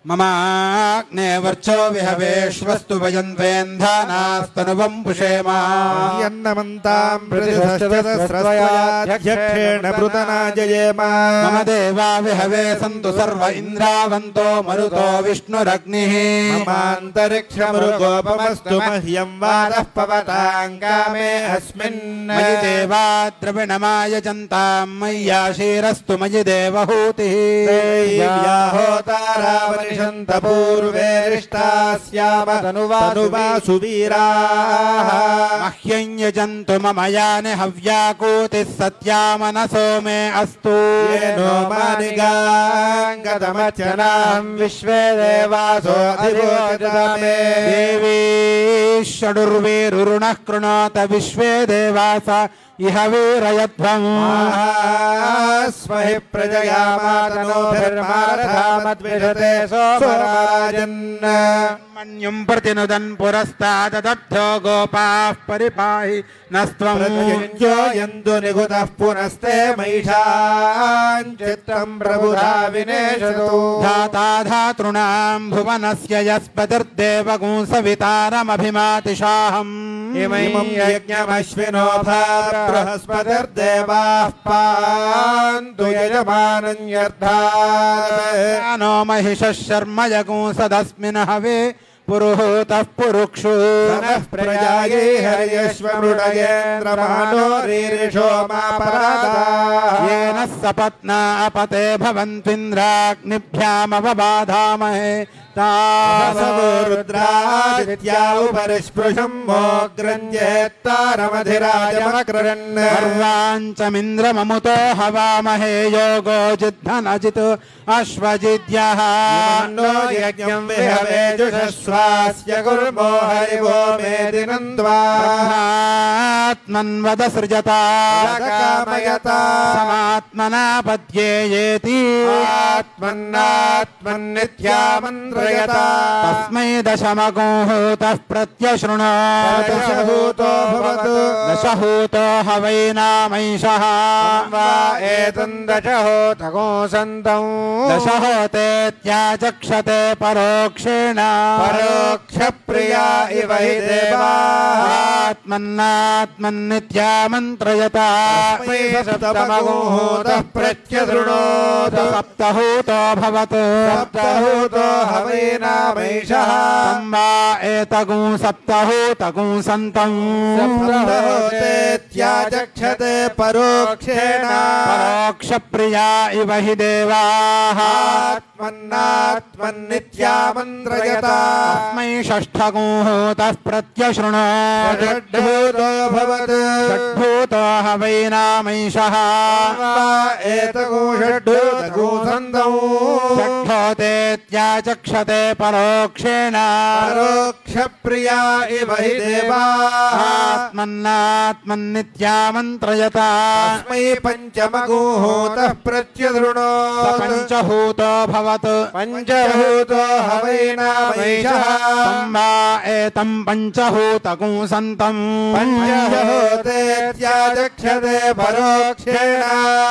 ममाग्ने वर्चो विहवेश्वस्तु वयन्वेन्धानास्तनुवं पुषेमा यन्नमन्तां प्रतिष्ठितस्रस्वयाध्यक्षेण पृतना जयेमा मम देवा विहवे सन्तु सर्व इन्द्रावन्तो मरुतो विष्णुरग्निः ममान्तरिक्षमृगोपमस्तु मह्यं वादः पवतां कामे अस्मिन् मयि देवा द्रविणमायजन्तां मय्याशीरस्तु मयि देवहूतिः होतारावनिषन्त पूर्वे रिष्टास्याम तनुवासु वीराः मह्यं यजन्तु मम यानि हव्याकूतिः सत्यामनसो मे अस्तु येनो मानिगाङ्गतमच्चनां विश्वे देवासो अधिवोचतमे देवी षडुर्वीरुरुणः कृणोत विश्वे देवास इह वीरयध्वम् स्महि प्रजया मातनोभिर्मारथामद्विषते सोमराजन् मन्युं प्रतिनुदन् पुरस्ताददब्धो गोपाः परिपाहि नस्त्वं यन्तु निगुतः पुनस्ते महिषान् चित्तं प्रबुधा विनेशतु धाता धातॄणां भुवनस्य यस्पतिर्देवगुंसवितारमभिमातिशाहम् इमं यज्ञमश्विनो बृहस्पतिर्देवाः पान्तु यजमानन्यर्थात् नो महिषः शर्म यगुंसदस्मिन् हवे पुरुहूतः पुरुक्षु प्रजायै हर्यश्वमृडयेन्द्रमानो रीरिषो मापराधाः येन सपत्ना अपते भवन्त्विन्द्राग्निभ्यामवबाधामहे रुद्रादित्या उपरिस्पृशं मोग्रञ्जेत्तारमधिराजमकृन् सर्वाञ्चमिन्द्रममुतो हवामहे योगो जिद्धनजित् अश्वजिद्यः नो यज्ञं विहवे जुषस्वास्य कुर्मो हरिवो मेदिनन्द्वा आत्मन्वद सृजता कामयता समात्मना पद्येयेति आत्मन्नात्मन्नित्यामन्त्र तस्मै दशमगोहूतः प्रत्यशृणोत् दशहूतो हवैनामैषः एतन्दशहोतगोसन्तौ दशहोतेत्याचक्षते परोक्षेण परोक्षप्रिया इव हि देवाः आत्मन्नात्मन्नित्यामन्त्रयता सप्तमगोहूतः प्रत्यशृणोत् सप्तहूतो भवत् सप्तहूतो हवैनामैषः वा एतगुं सप्तहूतगुं सन्तम् सप्तहोतेत्याचक्षते परोक्षेण परोक्षप्रिया इव हि देवाः आत्मन्नात्मन्नित्यामन्त्रयता तस्मै षष्ठगुंहूतः प्रत्यशृणोत् षड्भूतो भवत् षड्भूतो हवैनामैषः एतगुं षड्भूतगुं सन्तौ षड्भूतेत्याचक्षते परोक्षेण परोक्षप्रिया इव हि देवाः आत्मन्नात्मन्नित्यामन्त्रयता तस्मै पञ्चमगुंहूतः प्रत्यशृणोत् पञ्चहूतो भवत् पञ्चभूतो हवैनामैषः वा एतं पञ्चहूतगुं सन्तम् पञ्चहोतेत्याचक्षते परोक्षेण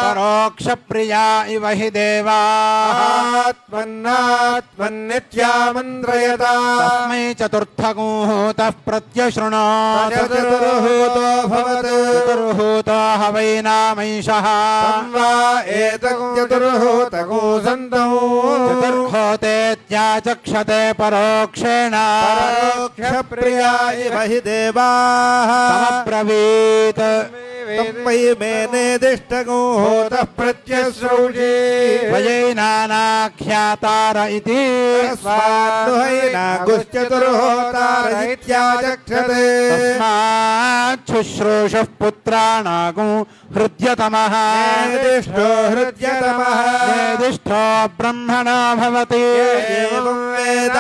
परोक्षप्रिया इव हि देवाः आत्मन्नात्मन्नित्यामन्त्रयता तस्मै चतुर्थगुंहूतः प्रत्यशृणोत् चतुर्हूतो भवत् चतुर्हूतो हवैनामैषः एतगुं चतुर्हूतगुं सन्तौ चतुर्होतेत्याचक्षते परोक्षेण परोक्षप्रिया इव हि देवाः समब्रवीत् तम्मै मेनेदिष्टगुंहूतः प्रत्यश्रौषे वयैनानाख्यातार इति स्वान्नुहैनागुश्चतुर्होतार इत्याचक्षते तस्माच्छुश्रूषुः पुत्राणागुं हृद्यतमः निर्दिष्टो हृद्यतमः निर्दिष्टो ब्रह्मणो भवति एवं वेद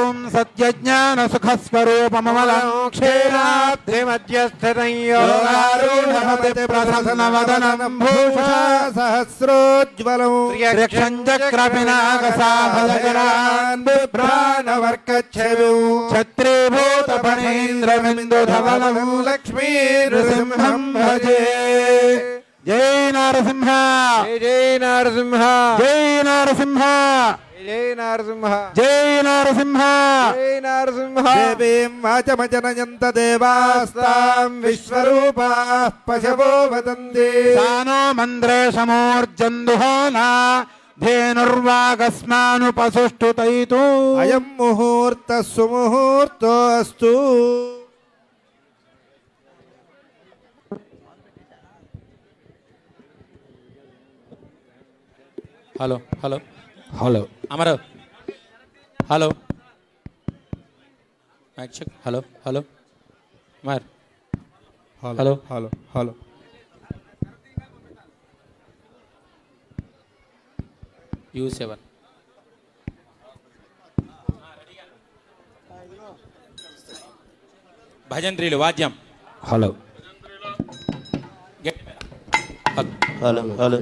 ॐ सत्यज्ञानसुखस्वरूपममलं क्षेराब्धिमध्यस्थितं योगारूढमति प्रसन्नवदनं भूषा सहस्रोज्ज्वलं त्र्यक्षं चक्रपिनाकसाभजगरान् बिभ्राणवर्कच्छविं छत्रीभूतफणीन्द्रबिन्दुधवलं लक्ष्मीनृसिंहं भजे जय नरसिंह जय नरसिंह जय नरसिंह జై నరసింహ జై నరసింహ జై నరసింహ దేవీం వాచమజనయంత దేవాస్తాం విశ్వరూపాః పశవో వదంతి సానో మంద్రేశమూర్జందుహోనా ధేనుర్వాగస్మానుపసుష్టుతైతు అయం ముహూర్త సుముహూర్తోస్తు hello hello hello Amar hello hello hello Amar hello hello hello U7 భజంత్రీలు వాద్యం hello hello hello hello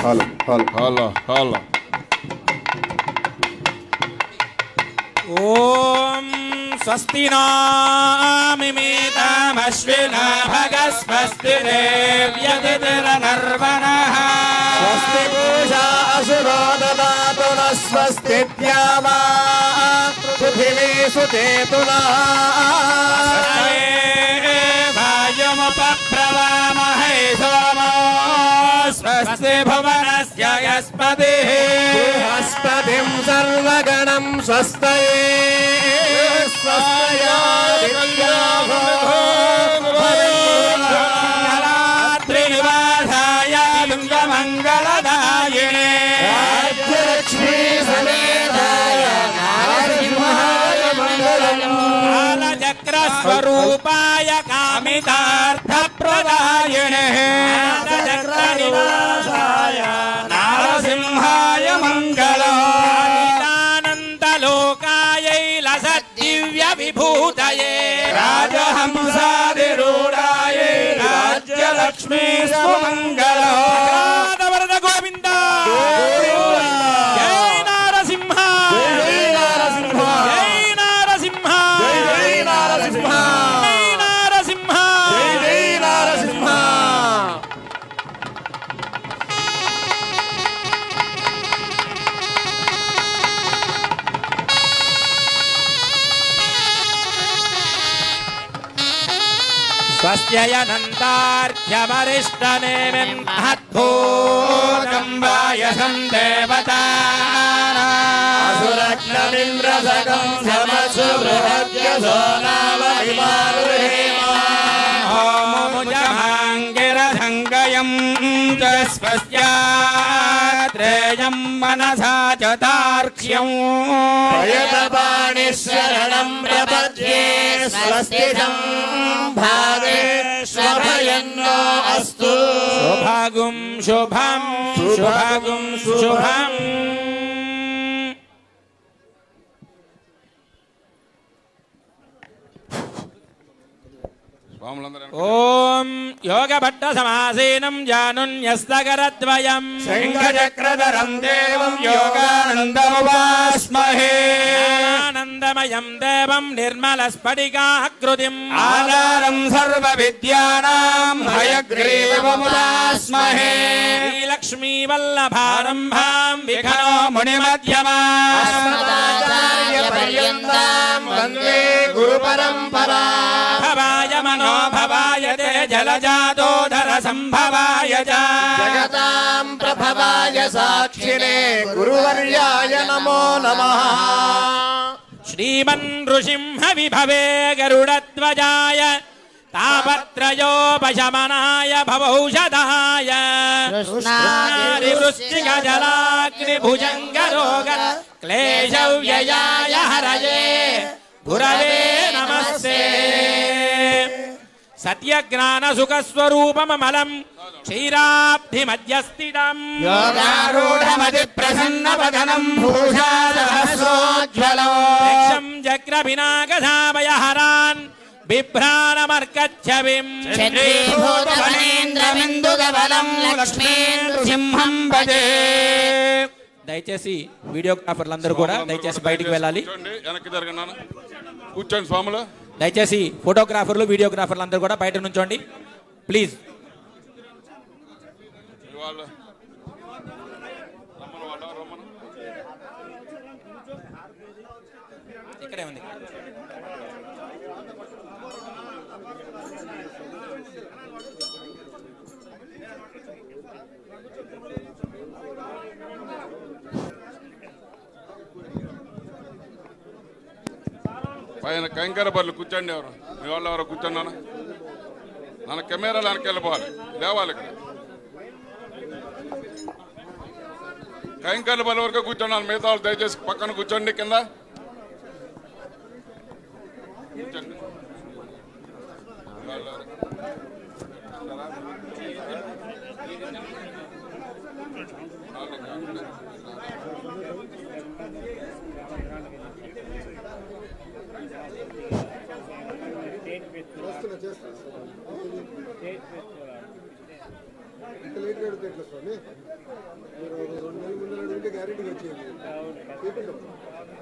hello hello hello ఓం స్వస్తి నామిమేతామశ్వినా భగస్వస్తిరేవ్యదితిరనర్వణః స్వస్తి పూషా అసురో దదాతు న స్వస్తి ద్యావా పృథివీ సుతేతునః వాయుముపప్రవామహే సోమో స్వస్తి భువనస్య యస్పతిః బృహస్పతిం సర్వగణం స్వస్తయే మంగళాద్రినివాసాయ దుంగమంగళదాయినే రాజ్యలక్ష్మీ సమేతాయ నరసింహాయ మంగళం కాలచక్రస్వరూపాయ కామితార్థప్రదాయినే కాలచక్రనివాసాయ నరసింహాయ మంగళం విభూతయే రాజహంసాదిరూఢాయే రాజ్యలక్ష్మీ సుమంగళం వరద గోవింద జై నరసింహ జై నరసింహ జై నరసింహ జై నరసింహ జై నరసింహ జై నరసింహ స్వస్యనంతార్ఘ్యమరిష్టనేమిం మహద్భూతం వాయసం దేవతాసురగ్నమింద్రసకం సమసు బృహద్యసో నామ విమారుహేమాంగిరసంగయం చ స్వస్యాత్రేయం మనసా చ తార్క్ష్యం ప్రయతపాణిశరణం ప్రపద్యే స్వస్తిజం భాగే స్వభయన్నో అస్తు శుభగుం శుభం శుభగుం శుభం ఓం యోగభట్ట సమాసీనం జానున్యస్తకరద్వయం శంఖచక్రధరం దేవం యోగానందముపాస్మహే ఆనందమయం దేవం నిర్మల స్ఫటికాకృతిం ఆధారం సర్వ విద్యానాం హయగ్రీవముపాస్మహే శ్రీలక్ష్మీ వల్లభారంభాం విఘ్నో మునిమధ్యమా ఆస్మదాచార్యపర్యంతం వందే గురుపరంపరా భవాయ మనోభవాయ తే జలజాతోధర సంభవాయ చ జగతాం ప్రభవాయ సాక్షిణే గురువర్యాయ నమో నమః శ్రీమన్ నృసింహ విభవే గరుడధ్వజాయ తాపత్రయోపశమనాయ భవౌషధాయ వృశ్చికజలాగ్నిభుజంగరోగ క్లేశవ్యయాయ హరయే గురవే నమస్తే సత్యజ్ఞానసుఖస్వరూపమమలం క్షీరాబ్ధిమధ్యస్థితం యోగారూఢమతి ప్రసన్నవదనం భూషా సహస్రోజ్వలం యక్షం జగ్రపినాగధామయహరాన్ బిభ్రాణమర్కచ్చవిం క్షత్రీభూతఫణేంద్రమిందుగబలం లక్ష్మీనృసింహం భజే. దయచేసి వీడియోగ్రాఫర్లందరూ కూడా దయచేసి బయటికి వెళ్ళాలి. వెనక్కి జరగన్నాను కూర్చోండి స్వాములు. దయచేసి ఫోటోగ్రాఫర్లు వీడియోగ్రాఫర్లు అందరూ కూడా బయట నుంచోండి ప్లీజ్. ఇక్కడే ఉంది. పైన కంకర బర్లు కూర్చోండి. ఎవరు మీ వాళ్ళు ఎవరో కూర్చున్నాను. మన కెమెరాలు వెనక్కి వెళ్ళిపోవాలి, లేవాలి. ఇక్కడ కంకర బర్ల వరకు కూర్చున్నాను. మిగతా వాళ్ళు దయచేసి పక్కన కూర్చోండి. కింద కూర్చోండి. లేట్గా అడిగితే ఎట్లా స్వామి? మీరు 2 నెలల ముందు అడిగితే గ్యారెంటీగా వచ్చేది.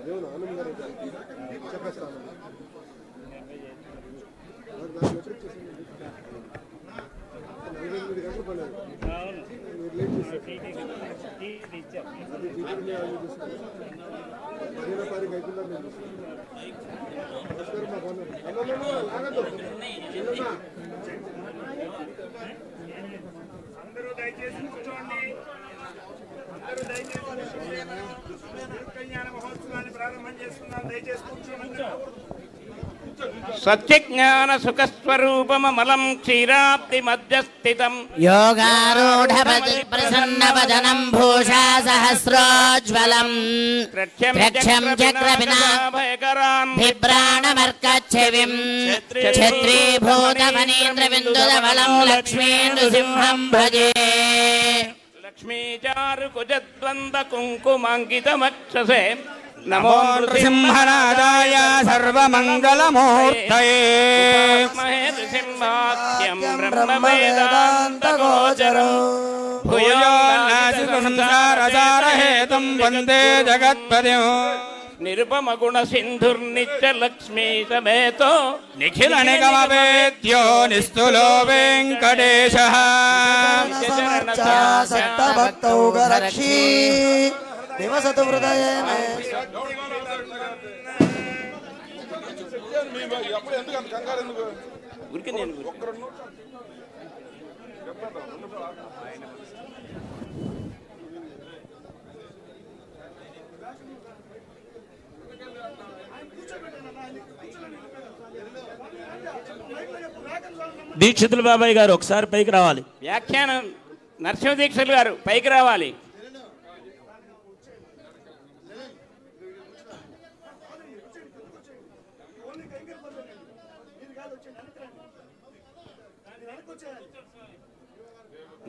దేవుడు ఆనందం గారు చెప్పేస్తాను. నాకు ఎప్పుడు ఇచ్చేసింది 48 గంటలు పడలేదు. మీరు లేట్ చేశారు. అది టీచర్ మీద అన్ని చూసుకున్నాను. 15వ తారీఖు అయిపోయిందా నేను చూసుకున్నాను. నమస్కారం మా బాగున్నాను. అందరూ దయచేసి కూర్చోండి. కళ్యాణ మహోత్సవాన్ని ప్రారంభం చేస్తున్నాం. దయచేసి కూర్చోండి. సత్యజ్ఞాన సుఖస్వరూపమలం క్షీరాబ్ది మధ్యస్థితం యోగారూఢ ప్రసన్నవదనం భూషా సహస్రోజ్వలం ప్రక్షం చక్రవినాభయకరాం బిభ్రాణమర్కచ్ఛవిం ఛత్రీభూతమనీంద్రబిందుధవలం లక్ష్మీనృసింహం భజే. లక్ష్మీచారు కుజద్వంద కుంకుమాంకితమక్షసే నమో నృసింహనాదాయ సర్వమంగళమూర్తయే. నృసింహాఖ్యం బ్రహ్మవేదాంతగోచరం భూయో నాసి సంసారసారహేతుం వందే జగత్పతిం. నిరుపమ గుణ సింధుర్నిత్య లక్ష్మీ సమేతో నిఖిల నిగమవేద్యో నిస్తులో వెంకటేశః. సప్తభక్తౌగరక్షీ దివసతు హృదయే మే. ఎప్పుడు ఎందుకు అంత కంగారు ఎందుకు? దీక్షితులు బాబాయ్ గారు ఒకసారి పైకి రావాలి. వ్యాఖ్యానం నరసింహ దీక్షలు గారు పైకి రావాలి.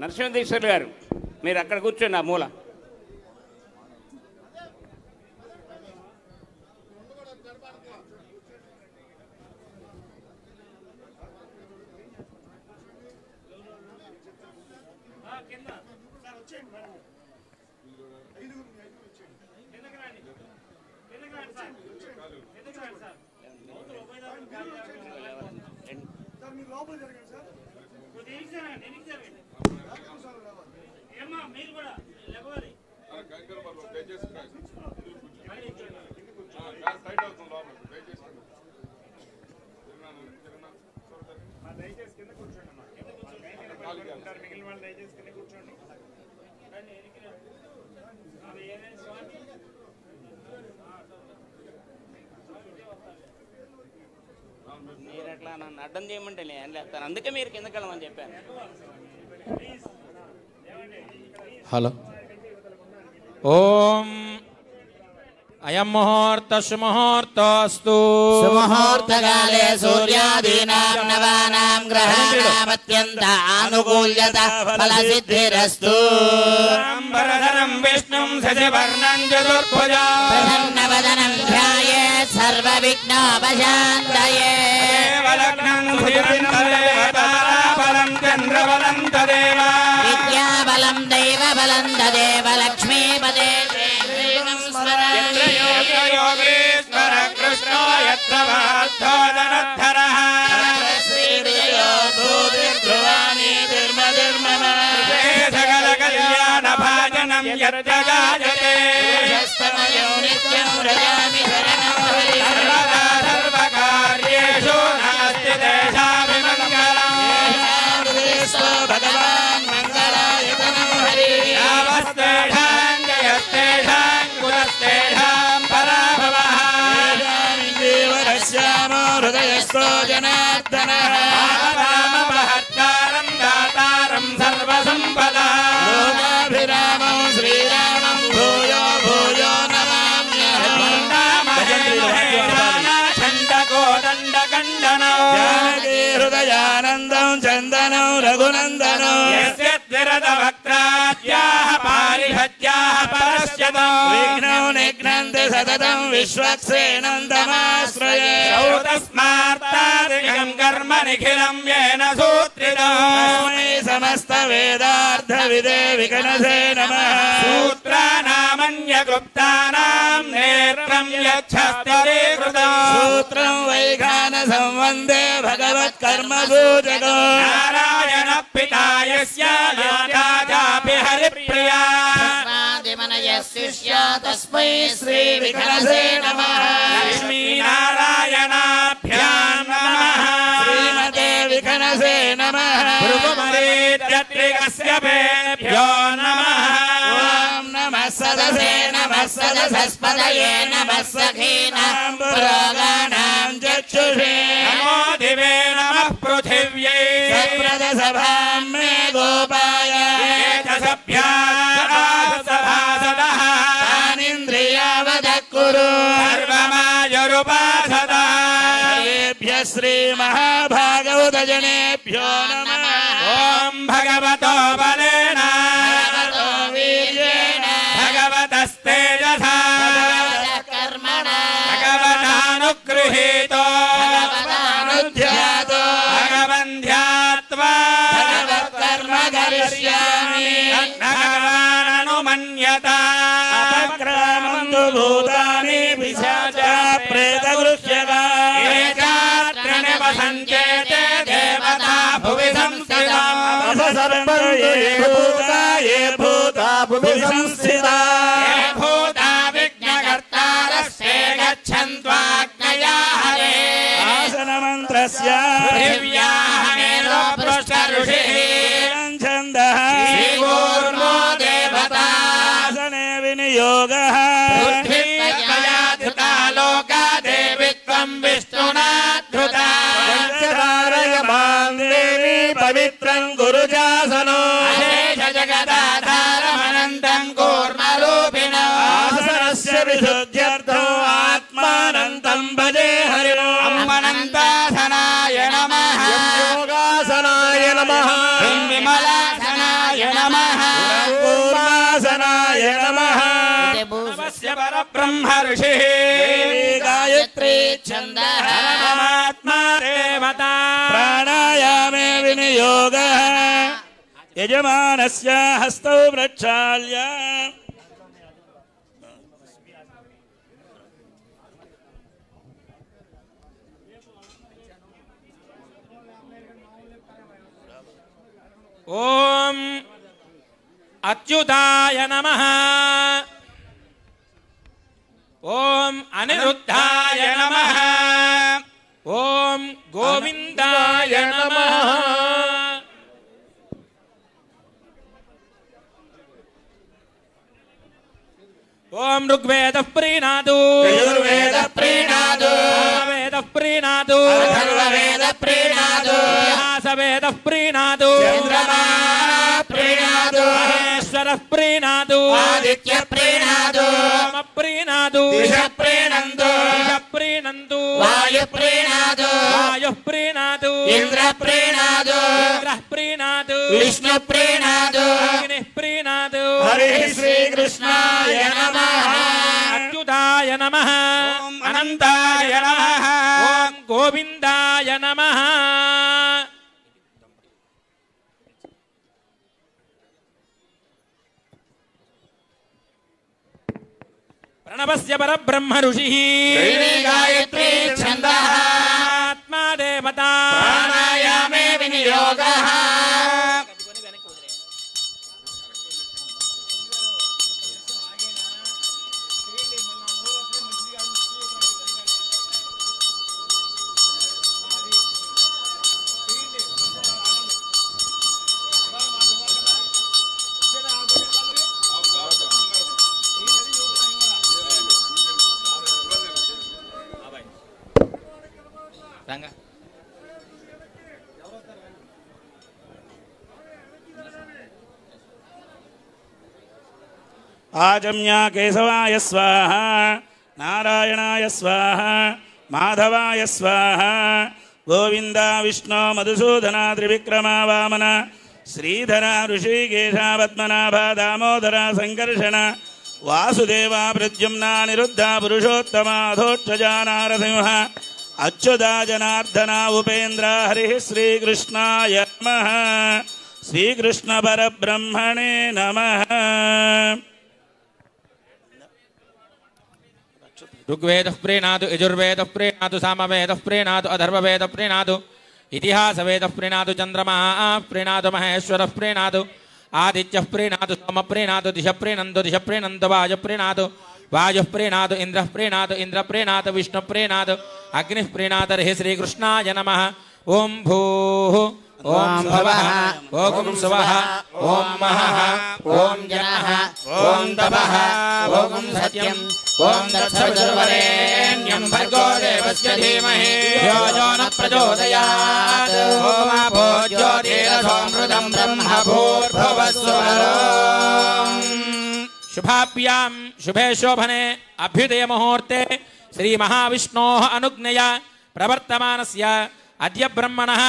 నరసింహ దీక్షలు గారు మీరు అక్కడ కూర్చోండి. ఆ మూల మీరు అట్లా నన్ను అడ్డం చేయమంటే నేను లేస్తాను. అందుకే మీరు కిందకి వెళ్ళమని చెప్పాను. హలో. ఓం అయం ముహూర్త సుముహూర్తోస్తు. సుముహూర్తకాలే సూర్యాదీనాం నవానాం గ్రహాణామత్యంత ఆనుకూల్యత ఫలసిద్ధిరస్తు. వరదనం విష్ణుం శశివర్ణం చతుర్భుజం ప్రసన్నవదనం ధ్యాయేత్ సర్వవిఘ్నోపశాంతయే. లగ్నం తారాబలం చంద్రబలం తదేవ విద్యాబలం దైవబలం తదేవ లక్ష్మీపదే. యోగేశ్వర కృష్ణో యత్ర వార్ధోదనద్ధరః సకల కళ్యాణ భాజనం यर्जगायते स्तमयो नित्यं व्रजामि शरणं हरिं सर्वदा सर्वकार्येषु नास्ति तेषाभिमङ्गलम् येषां भगवान् मङ्गलायतनं हरिः यावस्तेषां जयस्तेषां कुलस्तेषां पराभवः श्यामो हृदयस्थो जनार्दनः राममहत्कारं दातारं सर्वसम्पदः लोकाभिरामं श्रीरामं भूयो भूयो नमाम्यहम् जानकी हृदयानन्दं चन्दनं रघुनन्दनं यस्य द्विरदवक्त्राद्याः पारिषद्याः परस्यतम् विघ्नौ निघ्नन्ति सततं विश्वक्सेनं तमाश्रये तस्मात्तादिकं कर्म निखिलं येन सूत्रितम् तस्मै समस्तवेदार्थविदे विकनसे नमः सूत्राणामन्यगुप्तानां नेत्रं यच्छस्तिरीकृतम् सूत्रं वैखानसंवन्दे भगवत्कर्मसूचको नारायण पिता यस्य याचापि हरिप्रिया शिष्या तस्मै श्रीविकनसे नमः लक्ष्मीनारायणाभ्यां नमः श्रीमते विकनसे नमः भृगुमरीत्यत्रिकस्य पेभ्यो नमः ॐ नमः सदसे नमः सदसस्पदये नमः सखीनां पुरोगाणां चक्षुषे नमो दिवे नमः पृथिव्यै सप्रदसभां मे गोपाय ये च सभ्याः सभासदः तानीन्द्रियावदः कुरु सर्वमायुरुपासदः येभ्यः श्रीमहाभागवतजनेभ्यो नमः ॐ भगवतो बलेन भगवतो वीर्येण भगवतस्तेजसा कर्मणा भगवतानुगृहीतो भगवतानुध्यातो भगवन्ध्यात्वा भगवत्कर्म करिष्यामि भगवाननुमन्यता अपक्रामन्तु भूतानि पिशाचा प्रेतगृह्यका ये चात्र निवसन्त्येते देवता भुवि संस्थिताः अपसर्पन्तु ये भूता भुवि संस्थिता ये भूता विघ्नकर्तारस्ते गच्छन्त्वाग्नया हरे आसनमन्त्रस्य पृथिव्याः मेलो पृष्ठऋषिः छन्दः श्रीकूर्मो देवता आसने विनियोगः पृथ्वीत्वया धृता लोका देवी त्वं विष्णुना धृता देवी पवित्रं गुरुजासनो अशेष जगदाधारमनन्तं कूर्मरूपिणम् आसनस्य विशुद्ध्यर्थो आत्मानन्तं भजे हरिणो अम्मनन्तासनाय नमः योगासनाय नमः विमलासनाय नमः कूर्मासनाय नमः नमस्य परब्रह्म ऋषिः गायत्री छन्दः परमात्मा देवता प्राणायामे विनियोगः यजमानस्य हस्तौ प्रक्षाल्य ఓం అచ్యుతాయ నమః ఓం అనిరుద్ధాయ నమః ఓం గోవిందాయ నమః ఓం ఋగ్వేద ప్రీణాదు యజుర్వేద ప్రీణాదు వేద ప్రీణాదు అథర్వవేద ప్రీణాదు వేద ప్రీణాదు చంద్రమా ప్రీణాదు మహేశ్వర ప్రీణాదు ఆదిత్య ప్రీణాదు సోమ ప్రీణాదు దిశ ప్రీణందు దిశ ప్రీణందు వాయు ప్రీణాదు వాయు ప్రీణాదు ఇంద్ర ప్రీణాదు ఇంద్ర ప్రీణాదు విష్ణు ప్రీణాదు అగ్ని ప్రీణాదు హరి శ్రీకృష్ణాయ నమః అచ్యుతాయ నమః అనంతాయ నమః ఓం గోవిందాయ నమః ప్రణవస్య పరబ్రహ్మ ఋషిః దేవీ గాయత్రీ ఛందః ఆత్మా దేవతా ప్రాణాయామే వినియోగః రంగా आजम्या केशवाय स्वाहा नारायणाय स्वाहा माधवाय स्वाहा गोविंदा विष्णु मधुसूदना त्रिविक्रमा वामन श्रीधरा ऋषिकेशा पद्मनाभा दामोदरा संकर्षण वासुदेवा प्रद्युम्ना निरुद्धा पुरुषोत्तमा अधोक्षजा नारसिंह अच्युता जनार्दना उपेन्द्र हरिः श्रीकृष्णाय नमः श्रीकृष्ण परब्रह्मणे नमः। ऋग्वेदः प्रीणातु यजुर्वेदः प्रीणातु सामवेदः प्रीणातु अथर्ववेदः प्रीणातु इतिहासवेदः प्रीणातु चन्द्रमः प्रीणातु महेश्वरः प्रीणातु आदित्यः प्रीणातु सोमः प्रीणातु दिशः प्रीणन्तु वायुः प्रीणातु वायुः प्रीणातु इन्द्रः प्रीणातु विष्णुः प्रीणातु अग्निः प्रीणातु हरिः श्रीकृष्णाय नमः। ओं भूः ओं भवः ओं सुवः ओं महः ओं जनः ओं तपः ओं सत्यम् ओं तत्सवितुर्वरेण्यं भर्गो देवस्य धीमहि धियो यो न प्रचोदयात् ओम आपो ज्योतिरसोऽमृतं ब्रह्म भूर्भुवस्सुवः। शुभाभ्यां शुभे शोभने अभ्युदय मुहूर्ते श्री महाविष्णोः अनुज्ञया प्रवर्तमानस्य अद्य ब्रह्मणः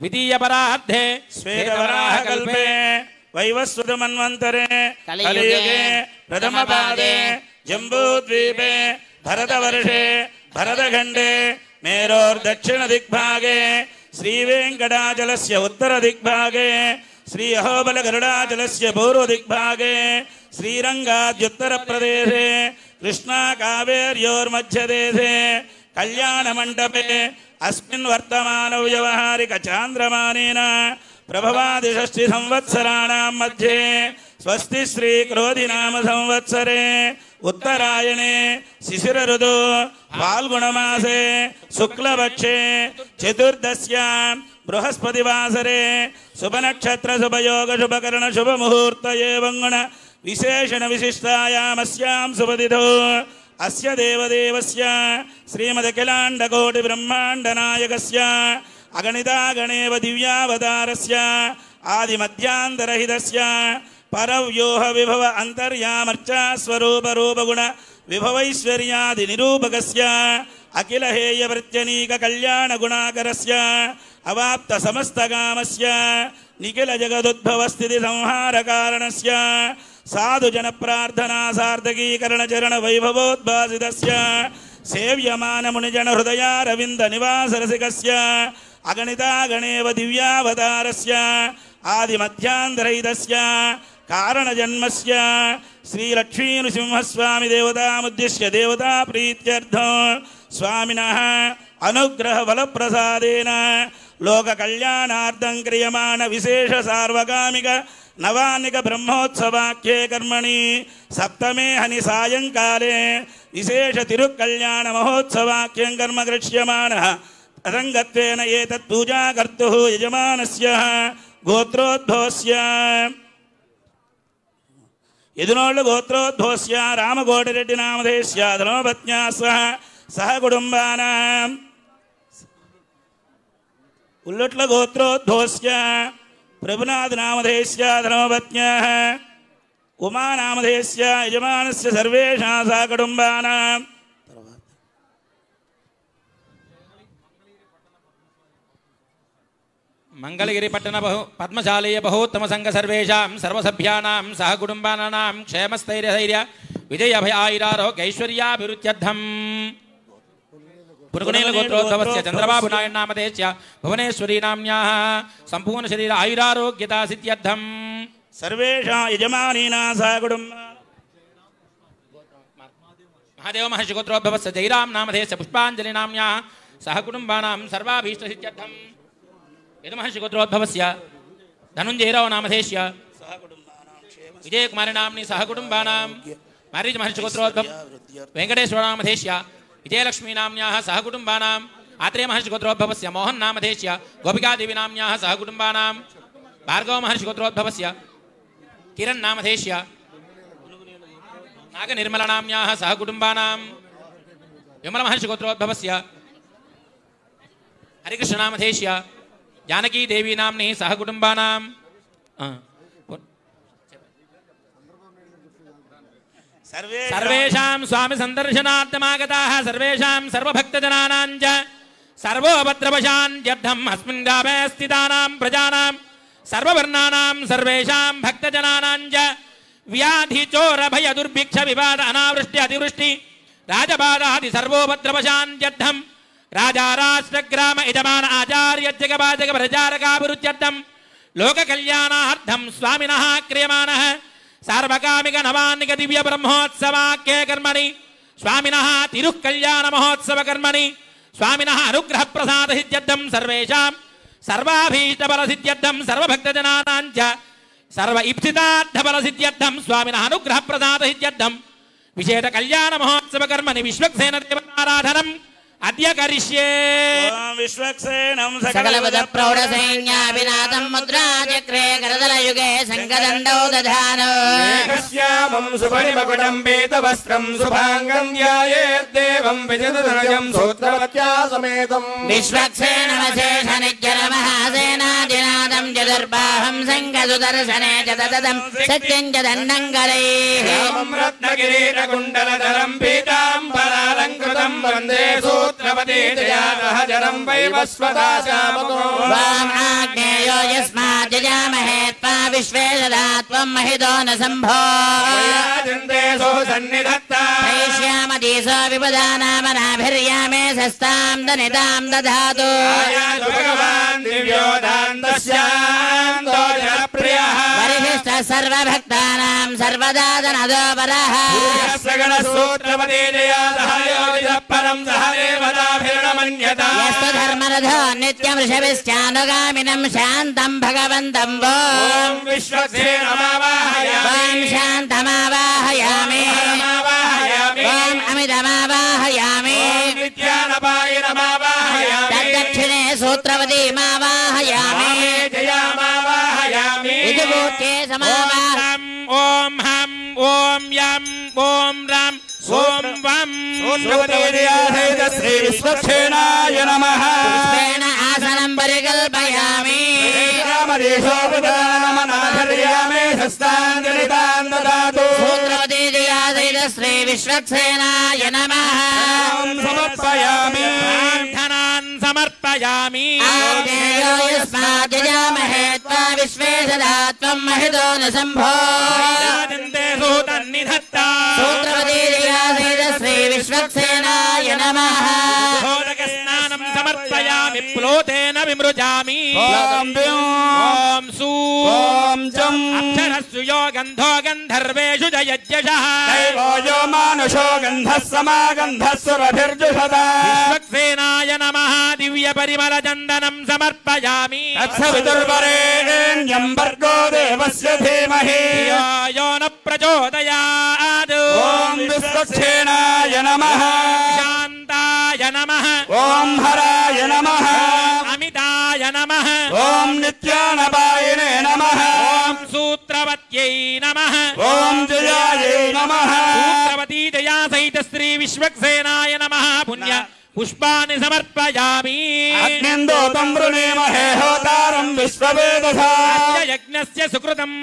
विधीयपरार्धे श्वेतवराहकल्पे वैवस्वतमन्वन्तरे कलियुगे प्रथमपादे जम्बूद्वीपे भरतवर्षे भरतखण्डे मेरोर्दक्षिणदिग्भागे श्रीवेङ्कटाचलस्य उत्तरदिग्भागे श्रीअहोबलगरुडाचलस्य पूर्वदिग्भागे श्रीरङ्गाद्युत्तरप्रदेशे कृष्णाकावेर्योर्मध्यदेशे कल्याणमण्डपे अस्मिन् वर्तमान व्यवहारिक चान्द्रमानेन प्रभवादिषष्टि संवत्सराणां मध्ये स्वस्ति श्री क्रोधिनाम संवत्सरे उत्तरायणे शिशिर ऋतु फाल्गुणमासे शुक्लपक्षे चतुर्दश्यां बृहस्पतिवासरे शुभनक्षत्र शुभयोग शुभकर्ण शुभमुहूर्त एवं गुण विशेषण विशिष्टायामस्यां शुभतिथौ अस्य देवदेवस्य श्रीमदखिलाण्डकोटिब्रह्माण्डनायकस्य अगणितागणेव दिव्यावतारस्य आदिमध्यान्तरहितस्य परव्यूह विभव अन्तर्यामर्चा स्वरूप रूपगुण विभवैश्वर्यादि निरूपकस्य अखिल हेय प्रत्यनीक कल्याण गुणाकरस्य अवाप्त समस्तकामस्य निखिल जगदुद्भव स्थिति संहार कारणस्य साधु जन प्रार्थना सार्थकीकरण चरण वैभवोद्भासितस्य सेव्यमान मुनिजन हृदयारविंद निवास रसिकस्य अगणितागणेव दिव्यावतारस्य आदिमध्यान्तरहितस्य कारणजन्मस्य श्री लक्ष्मीनृसिंहस्वामी देवतामुद्दिश्य देवता प्रीत्यर्थं स्वामिनः अनुग्रह बलप्रसादेन लोक कल्याणार्थं क्रियमाण विशेष सार्वकामिक नवानिक ब्रह्मोत्सवाख्ये कर्मणि सप्तमे हनि सायंकाले विशेष तिरुकल्याण महोत्सवाख्यं कर्म गृह्यमाणः असंगत्वेन एतत् पूजा कर्तुः यजमानस्य गोत्रोद्भवस्य यदुनोळ्ळु गोत्रोद्भवस्य रामकोटिरेड्डी नामधेयस्य धर्मपत्न्या सह कुटुम्बानां उल्लुट्ल गोत्रोद्भवस्य प्रभुनाथ नामधेयस्य धर्मपत्न्याः उमा नामधेयस्य यजमानस्य सर्वेषां सह कुटुम्बानां मंगलगिरी पट्टण पद्मशालीय बहूत्तम संघ सर्वेषां सर्वसभ्यानां सह कुटुम्बानां क्षेमस्थैर्य विजय अभय आयुरारोग्य ऐश्वर्याभिवृद्ध्यर्थम् पुरुगुणेल गोत्रोद्भवस्य चंद्रबाबु नारायण नामधेयस्य भुवनेश्वरी नाम्न्याः संपूर्ण शरीर आयुरारोग्यता सिद्ध्यर्थम् सर्वेषां यजमानीनां सह कुटुम्बानां महादेव महर्षि गोत्रोद्भवस्य जयराम नामधेयस्य पुष्पांजलि नाम्न्याः सह कुटुम्बानां सर्वाभीष्ट सिद्ध्यर्थम् यदु महर्षि गोत्रोद्भवस्य धनुंजयराव नामधेयस्य विजय कुमारी नाम्नि सह कुटुम्बानां मारीच महर्षि गोत्रोद्भव वेंकटेश्वर नामधेयस्य विजयलक्ष्मी नाम्न्याः सह कुटुम्बानां आत्रेय महर्षि गोत्रोद्भवस्य मोहन नामधेयस्य गोपिकादेवी नाम्न्याः सह कुटुम्बानां भार्गव महर्षि गोत्रोद्भवस्य किरण नामधेयस्य नागनिर्मला नाम्न्याः सह कुटुम्बानां विमल महर्षि गोत्रोद्भवस्य हरिकृष्णनामधेश्य जानकी देवी नाम्नि सह कुटुंबानां सर्वेषां स्वामी संदर्शनार्थमागताः सर्वेषां सर्वभक्तजनानां च सर्वोपद्रवशान्त्यर्थम् अस्मिन् ग्रामे स्थितानां प्रजानां सर्ववर्णानां सर्वेषां भक्तजनानां च व्याधिचोरभयदुर्भिक्षविवाद अनावृष्टि अतिवृष्टि राजबाधादि सर्वोपद्रवशान्त्यर्थं राजाराष्ट्रग्राम यजमान आचार्यजगपाजकप्रचारकाभिरुच्यर्थं लोककल्याणार्थं स्वामिनः क्रियमाणः सार्वकामिक नवान्निक दिव्य ब्रह्मोत्सवाख्ये कर्मणि स्वामिनः तिरुकल्याण महोत्सव कर्मणि स्वामिनः अनुग्रह प्रसाद सिद्ध्यर्थं सर्वेषां सर्वाभीष्ट बल सिद्ध्यर्थं सर्वभक्तजनानां च सर्व इप्सितार्थ बल सिद्ध्यर्थं स्वामिनः अनुग्रह प्रसाद सिद्ध्यर्थं विशेष कल्याण महोत्सव कर्मणि विश्वक्सेन देवताराधनम् अद्य करिष्ये विश्वक्सेनं सकलवद प्रौढसैन्याभिनाथं मुद्राचक्रे करदलयुगे शङ्खदण्डौ दधानो मेघश्यामं सुपरिमकुटं पीतवस्त्रं शुभाङ्गं ध्यायेद्देवं विजयधनुजं सूत्रवत्या समेतं विश्वक्सेनमशेषनिज्जरमहासेनाधिनाथं चतुर्बाहं शङ्खसुदर्शने च तदं सत्यं च दण्डं करैः रामं रत्नकिरीटकुण्डलधरं पीताम्बरालङ्कृतं वन्दे सूत्रवती जयासहजनं वैवस्वता श्यामको वामाग्नेयो यस्मात् जजामहे त्वा विश्वे ददा त्वं महितो न सम्भो वैराजन्ते सुसन्निधत्ता वैश्यामतीसो विपदानामनाभिर्यामे शस्तां दनितां दधातु आयातु भगवान् दिव्योदान्तस्यान्तो जनप्रियः वरिष्ठः सर्वभक्तानां सर्वदा दनदो वरः सूत्रवती जयासहयोजितः परं सह देवताभिर्नमन्यता यस्तु धर्मरथो नित्यं ऋषभिश्चानुगामिनं शान्तं भगवन्तं वो ॐ विश्वक्सेनमावाहयामि ॐ शान्तमावाहयामि नमावाहयामि ॐ अमितमावाहयामि ॐ विद्यानपायिनमावाहयामि तद्दक्षिणे सूत्रवतीमावाहयामि जयामावाहयामि इति भूत्ये समावाह ओम हम ओम यम ओम राम ओम वम श्री विश्वक्षेणाय नमः पुष्पेण आसनं परिकल्पयामि रामदेशोपदानमनाधर्यामे हस्ताञ्जलितान् ददातु सूत्रवती जयासहित श्री विश्वक्सेनाय नमः समर्पयामि प्रार्थनान् समर्पयामि आग्नेयो यस्मात् जजामहे त्वा विश्वे सदा त्वं महितो न सम्भो राजन्ते सूतन्निधत्ता सूत्रवती जयासहित श्री विश्वक्सेनाय नमः स्नानं समर्पयामि प्लोतेन विमृजामि ॐ ओम सू ॐ जं अक्षरस्सु यो गन्धो गन्धर्वेषु जयज्यशः दैवो यो मानुषो गन्धः समागन्धः सुरभिर्जुषदा विश्वक्सेनाय नमः दिव्य परिमल चन्दनं समर्पयामि तत्सवितुर्वरेण्यं भर्गो देवस्य धीमहि धियो यो न प्रचोदयात् ॐ विश्वक्षेणाय नमः शान्ताय नमः ॐ हराय नमः अमिताय नमः ॐ नित्यानपायिने नमः ॐ सूत्रवत्यै नमः ॐ जयायै नमः सूत्रवती जया सहित श्री विश्वक्सेनाय नमः पुण्य पुष्पाणि समर्पयामि अग्निन्दोतं वृणीमहे होतारं विश्ववेदसा अस्य यज्ञस्य सुकृतम्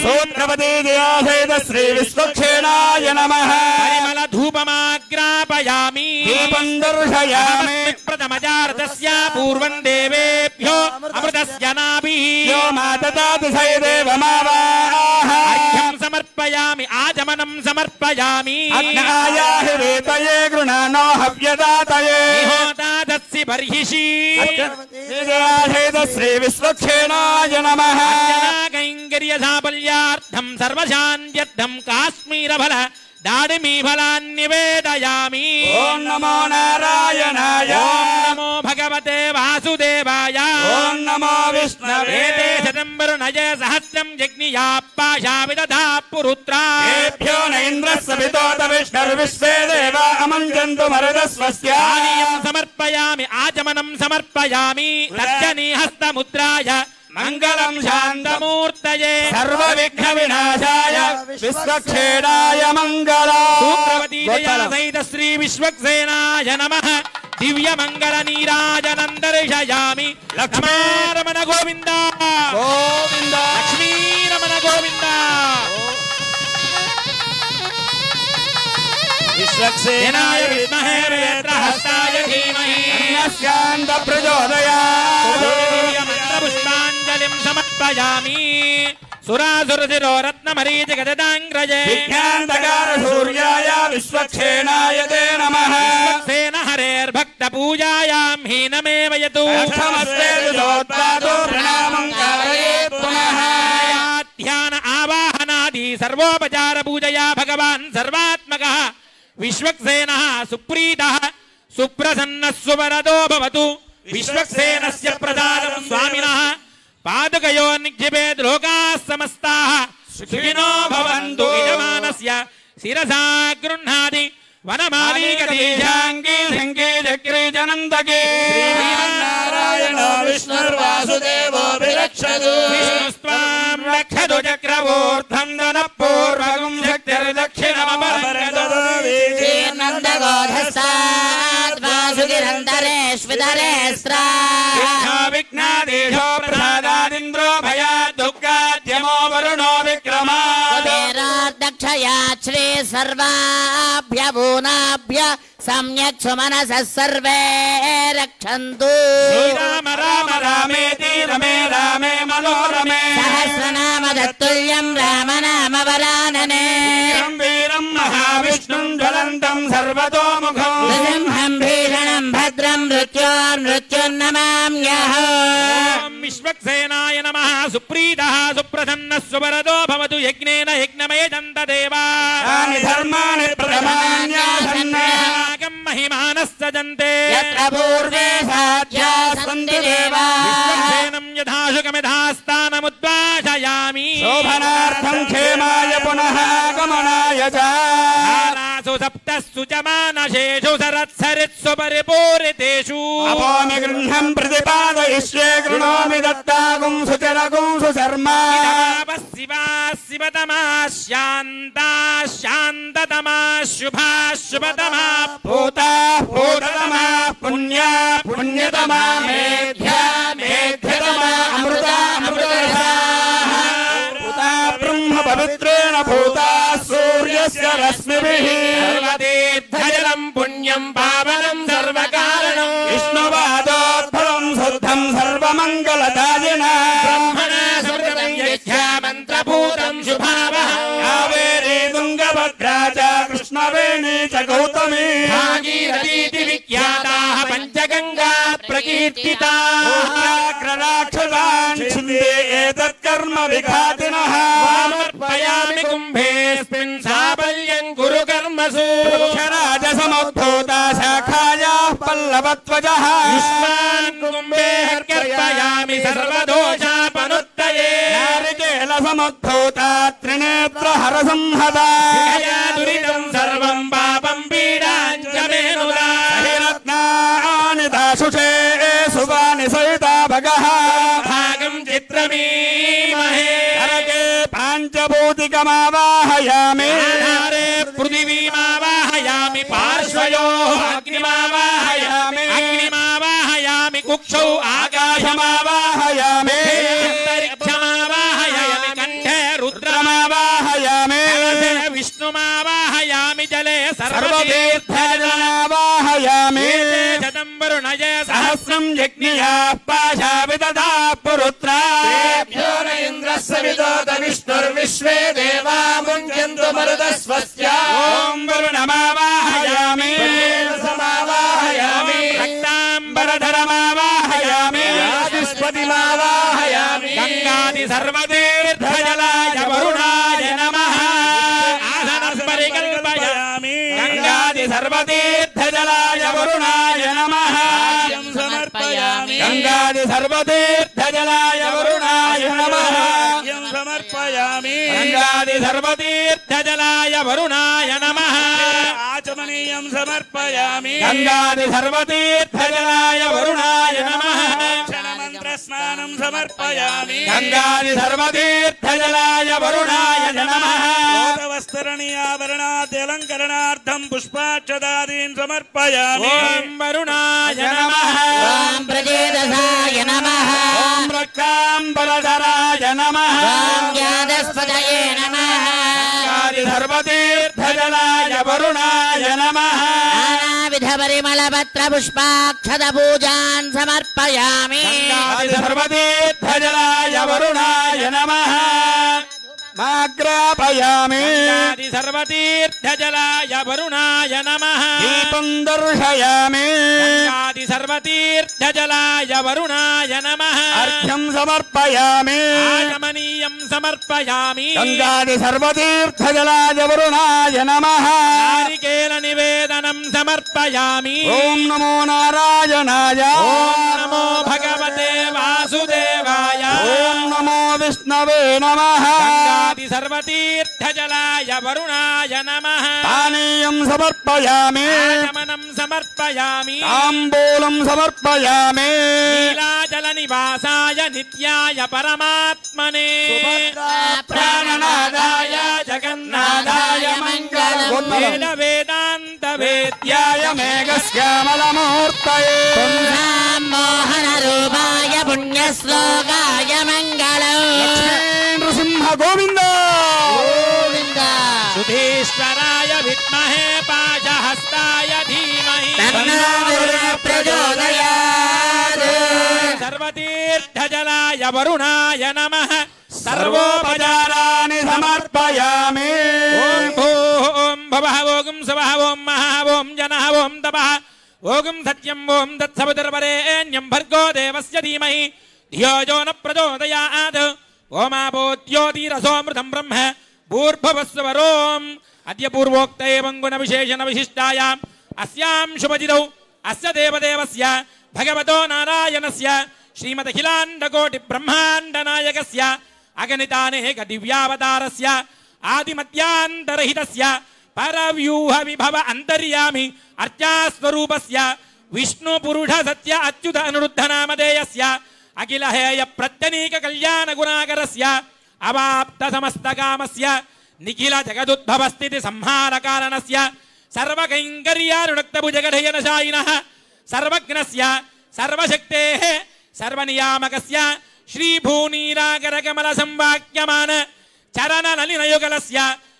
सूत्रवती जयासहित श्री विश्वक्षेणाय नमः परिमल धूपमाग्रापयामि दीपं दर्शयामि प्रथमजातस्य पूर्वं देवेभ्यो अमृतस्य नाभिः यो माततातु सैदेवमावाह अर्घ्यं समर्पयामि आचमनं समर्पयामि अग्नायाहि वेतये गृणानो हव्यदातये निहोतादस्सि बर्हिषि जयासहित श्री विश्वक्षेणाय नमः कैङ्कर्य साफल्यार्थं सर्वशान्त्यर्थं काश्मीरफल दाडिमी फलान् निवेदयामि ॐ नमो नारायणाय ॐ नमो भगवते वासुदेवाय ॐ नमो विष्णवे एते शतम्बरुनय सहस्रं जग्नियाप्पाशाविदधा पुरुत्रा तेभ्यो न इन्द्रः सवितोत विष्णुर्विश्वे देवा अमञ्जन्तु मरुदस्वस्य पानीयं समर्पयामि आचमनं समर्पयामि तर्जनीहस्तमुद्राय मङ्गलं शान्तमूर्तये सर्वविघ्नविनाशाय विश्वक्षेणाय मङ्गलम् सूत्रवती जया सहित श्री विश्वक्सेनाय नमः दिव्य मंगल नीराजनं दर्शयामि लक्ष्मीरमण गोविंद गोविंद लक्ष्मीरमण गोविंद विश्वक्सेनाय विद्महे वेत्रहस्ताय धीमहि तन्नस्यान्त प्रचोदयात् पुष्पाञ्जलिं समर्पयामि सुरासुरशिरो रत्नमरीचिगजदाङ्ग्रजे विज्ञानदगार सूर्याय विश्वक्सेनाय ते नमः सेन हरेर्भक्तपूजायां हीनमेव यतु अष्टमस्ते जोत्पादो प्रणामं कारयेत् पुनः ध्यान आवाहनादि सर्वोपचार पूजया भगवान् सर्वात्मकः विश्वक्सेनः सुप्रीतः सुप्रसन्नः सुवरदो भवतु विश्वक्सेनस्य प्रसादं स्वामिनः पादुकयो निक्षिपेत् लोकाः समस्ताः सुखिनो भवन्तु यजमानस्य शिरसा गृह्णाति वनमालीकदीशाङ्गी शङ्की चक्रे जनन्दके श्रीनारायण विष्णुर्वासुदेवो विरक्षतु विष्णुस्त्वां रक्षतु चक्रवोर्ध्वं दनः पूर्वगं श्रीर्नन्दगोधस्तात् वासुकिरन्तरेष्वितरेस्त्रा विघ्नादेशो प्रसादादिन्द्रो भयात् दुःखाद्यमो वरुणो विक्रमा कुबेरार्दक्षयात् श्री सर्वाभ्यभूनाभ्य सम्यक् सुमनसः सर्वे रक्षन्तु श्रीराम राम रामेति रमे रामे मनोरमे सहस्रनाम तत्तुल्यं रामनाम वरानने वीरं महाविष्णुं ज्वलन्तं सर्वतोमुखं नृसिंहं भीषणं भद्रं मृत्युर्नमाम्यहम् विश्वक्सेनाय नमः सुप्रीतः सुप्रसन्नः सुवरदो भवतु यज्ञेन यज्ञमयजन्त देवानि धर्माणि प्रथमान्यासन्नागं महिमानः सजन्ते यत्र पूर्वे साध्या सन्ति देवाः विश्वक्सेनं यथाशुकमिधास्थानमुद्वासयामि शोभनार्थं क्षेमाय पुनः गमनाय च आनासु सप्तस्सु च मानशेषु सरत्सरित्सु परिपूरितेषु अपोमि गृह्णं प्रतिपादयिष्ये कृणोमि दत्तागुं सुचरगुं सुशर्मा शिवा शिवतमा शान्ता शान्ततमा शुभा शुभतमा भूता भूततमा पुण्या पुण्यतमा मेध्या मेध्यतमा अमृता अमृतरसाः भूता ब्रह्म पवित्रेण भूता सूर्यस्य रश्मिभिः सर्वतीर्थजलं पुण्यं पावनं सर्वकारणं विष्णुवादोद्भवं शुद्धं सर्वमङ्गलदायिना ब्रह्मणा सुकृतं यज्ञा मन्त्रभूतं शुभावहं कावेरी तुङ्गभद्रा च कृष्णवेणी च गौतमी भागीरथीति विख्याताः पञ्चगङ्गा प्रकीर्तिताः राक्षसान् छिन्दे एतत्कर्म विघातिनः समर्पयामि कुम्भेऽस्मिन् साफल्यं कुरु कर्मसु राजसमुद्भूता शाखायाः पल्लवत्वजः युष्मान् कुम्भे अर्पयामि सर्वदोषापनुत्तये नारिकेलसमुद्भूता त्रिनेत्र हरसंहता दुरितं सर्वं पापं पीडां च मे नुदा रत्नानि दाशुषे सुवानि सहिता भगः भागं चित्रमीमहे हरके पाञ्चभूतिकमावाहयामि आधारे पृथिवीमावाहयामि पार्श्वयोः अग्निमावाहयामि अग्निमावाहयामि कुक्षौ आकाशमावाहयामि अन्तरिक्षमावाहयामि कण्ठे रुद्रमावाहयामि विष्णुमावाहयामि जले सर्वतीर्थजनावाहयामि शतं वरुणय सहस्रं यज्ञियाः पाशाविदधा पुरुत्रा तेभ्यो न इन्द्रस्य विदोत विष्णुर्विश्वे देवा मुञ्चन्तु मरुतस्वस्य ॐ वरुणमावाहयामि समावाहयामि रक्ताम्बरधरमावाहयामि आदिस्पतिमावाहयामि गङ्गादि सर्वतीर्थजलाय वरुणाय नमः आसनस्परिकल्पयामि गङ्गादि सर्वतीर्थजलाय वरुणाय नमः समर्पयामि गङ्गादि सर्वतीर्थजलाय वरुणाय नमः समर्पयामि गङ्गादि सर्वतीर्थजलाय वरुणाय नमः आचमनीयं समर्पयामि गङ्गादि सर्वतीर्थजलाय वरुणाय नमः क्षणमन्त्र स्नानं समर्पयामि गंगादि सर्वतीर्थजलाय वरुणाय नमः लोकवस्त्रनीयाभरणाद्यलङ्करणार्थं पुष्पाक्षदादीन् समर्पयामि ओम वरुणाय नमः ओम प्रजेदसाय नमः ओम रक्तांबरधराय नमः ओम ज्ञानस्पतये नमः गंगादि सर्वतीर्थजलाय वरुणाय नमः नानाविध परिमलपत्र पुष्पाक्षत पूजान् समर्पयामि गंगादि सर्वतीर्थजलाय वरुणाय नमः माग्रापयामि गंगादि सर्वतीर्थजलाय वरुणाय नमः दीपं दर्शयामि गंगादि सर्वतीर्थजलाय वरुणाय नमः अर्घ्यं समर्पयामि आचमनीयं समर्पयामि गंगादि सर्वतीर्थजलाय वरुणाय नमः नारिकेल निवेदनं समर्पयामि ओम नमो नारायणाय ओम नमो भगवते वासुदेवाय ओम नमो विष्णवे नमः गंगादि सर्वतीर्थजलाय वरुणाय नमः पानीयं समर्पयामि आचमनं समर्पयामि ताम्बूलं समर्पयामि नीलाचलनिवासाय नित्याय परमात्मने प्राणनादाय जगन्नाथाय मङ्गलम् वेद वेदान्त वेद्याय मेघश्यामलमूर्तये मोहनरूपाय पुण्यश्लोकाय मङ्गलम् नृसिंह गोविन्द गोविन्द सुधीश्वराय विद्महे पाशहस्ताय धीमहि तन्नो प्रचोदयात् सर्वतीर्थजलाय वरुणाय नमः सर्वोपचाराणि समर्पयामि ओम भूः ओम भवः ओम स्वः ओम महः ओम जनः ओम तपः ओम सत्यं ओम तत्सवितुर्वरेण्यं भर्गो देवस्य धीमहि धियो यो न प्रचोदयात् ओमापो ज्योतिरसोऽमृतं ब्रह्म भूर्भुवस्वरोम् अद्य पूर्वोक्त एवं गुणविशेषण विशिष्टायाम् अस्यां शुभजितौ अस्य देवदेवस्य भगवतो नारायणस्य श्रीमदखिलाण्डकोटि ब्रह्माण्डनायकस्य अगणितानेक दिव्यावतारस्य आदिमध्यान्तरहितस्य परव्यूह विभव अन्तर्यामि अर्चास्वरूपस्य विष्णुपुरुष सत्य अच्युत अनिरुद्ध नामधेयस्य अखिल हेय प्रत्यनीक कल्याण गुणाकरस्य अवाप्त समस्त कामस्य निखिल जगदुद्भव स्थिति संहार कारणस्य सर्वकैङ्कर्यानुरक्त भुजगढयनशायिनः सर्वज्ञस्य सर्वशक्तेः सर्वनियामकस्य श्रीभूनीरागर कमल संवाक्यमान चरण नलिनयुगलस्य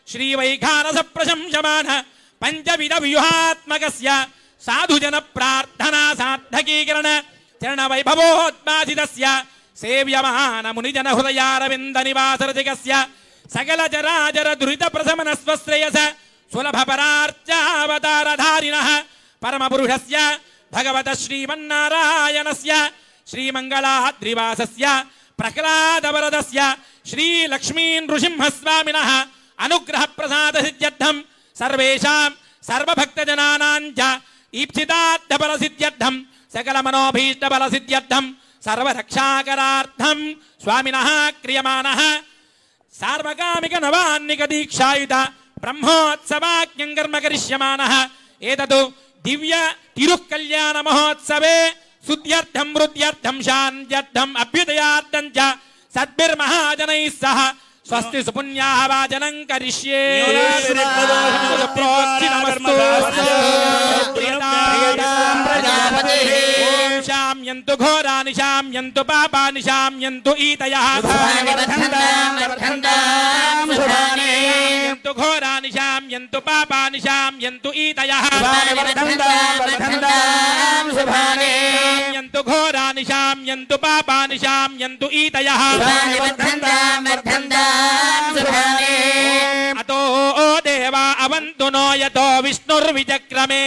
श्रीवैखानस प्रशंसमान पंचविध व्यूहात्मकस्य साधुजन प्रार्थना सार्थकीकरण चरण वैभवोद्मासितस्य सेव्यमान मुनिजन हृदयारविन्द निवासरतिकस्य सकल चराचर दुरित प्रशमन स्वश्रेयस सुलभ परार्चावतारधारिणः परमपुरुषस्य भगवत श्रीमन्नारायणस्य श्रीमङ्गलाद्रिवासस्य प्रह्लादवरदस्य श्रीलक्ष्मी नृसिंहस्वामिनः अनुग्रह प्रसाद सिद्ध्यर्थं सर्वेषां सर्वभक्तजनानां च ईप्सितार्थफल सिद्ध्यर्थं सकल मनोभीष्ट बल सिद्ध्यर्थं सर्वरक्षाकरार्थं स्वामिनः क्रियमाणः सार्वकामिक नवान्निक दीक्षायुध ब्रह्मोत्सवाख्यं कर्म करिष्यमाणः एतत् दिव्य तिरुकल्याण महोत्सवे शुद्ध्यर्थं वृद्ध्यर्थं शान्त्यर्थं अभ्युदयार्थं च सद्भिर्महाजनैः सह स्वस्ति सुपुण्याः वाचनं करिष्ये शाम्यन्तु घोरानि शाम्यन्तु पापानि शाम्यन्तु ईतयः शाम्यन्तु घोरानि शाम्यन्तु पापानि शाम्यन्तु ईतयः शाम्यन्तु घोरानि शाम्यन्तु पापानि शाम्यन्तु ईतयः अतो देवा अवन्तु नो यतो विष्णुर्विचक्रमे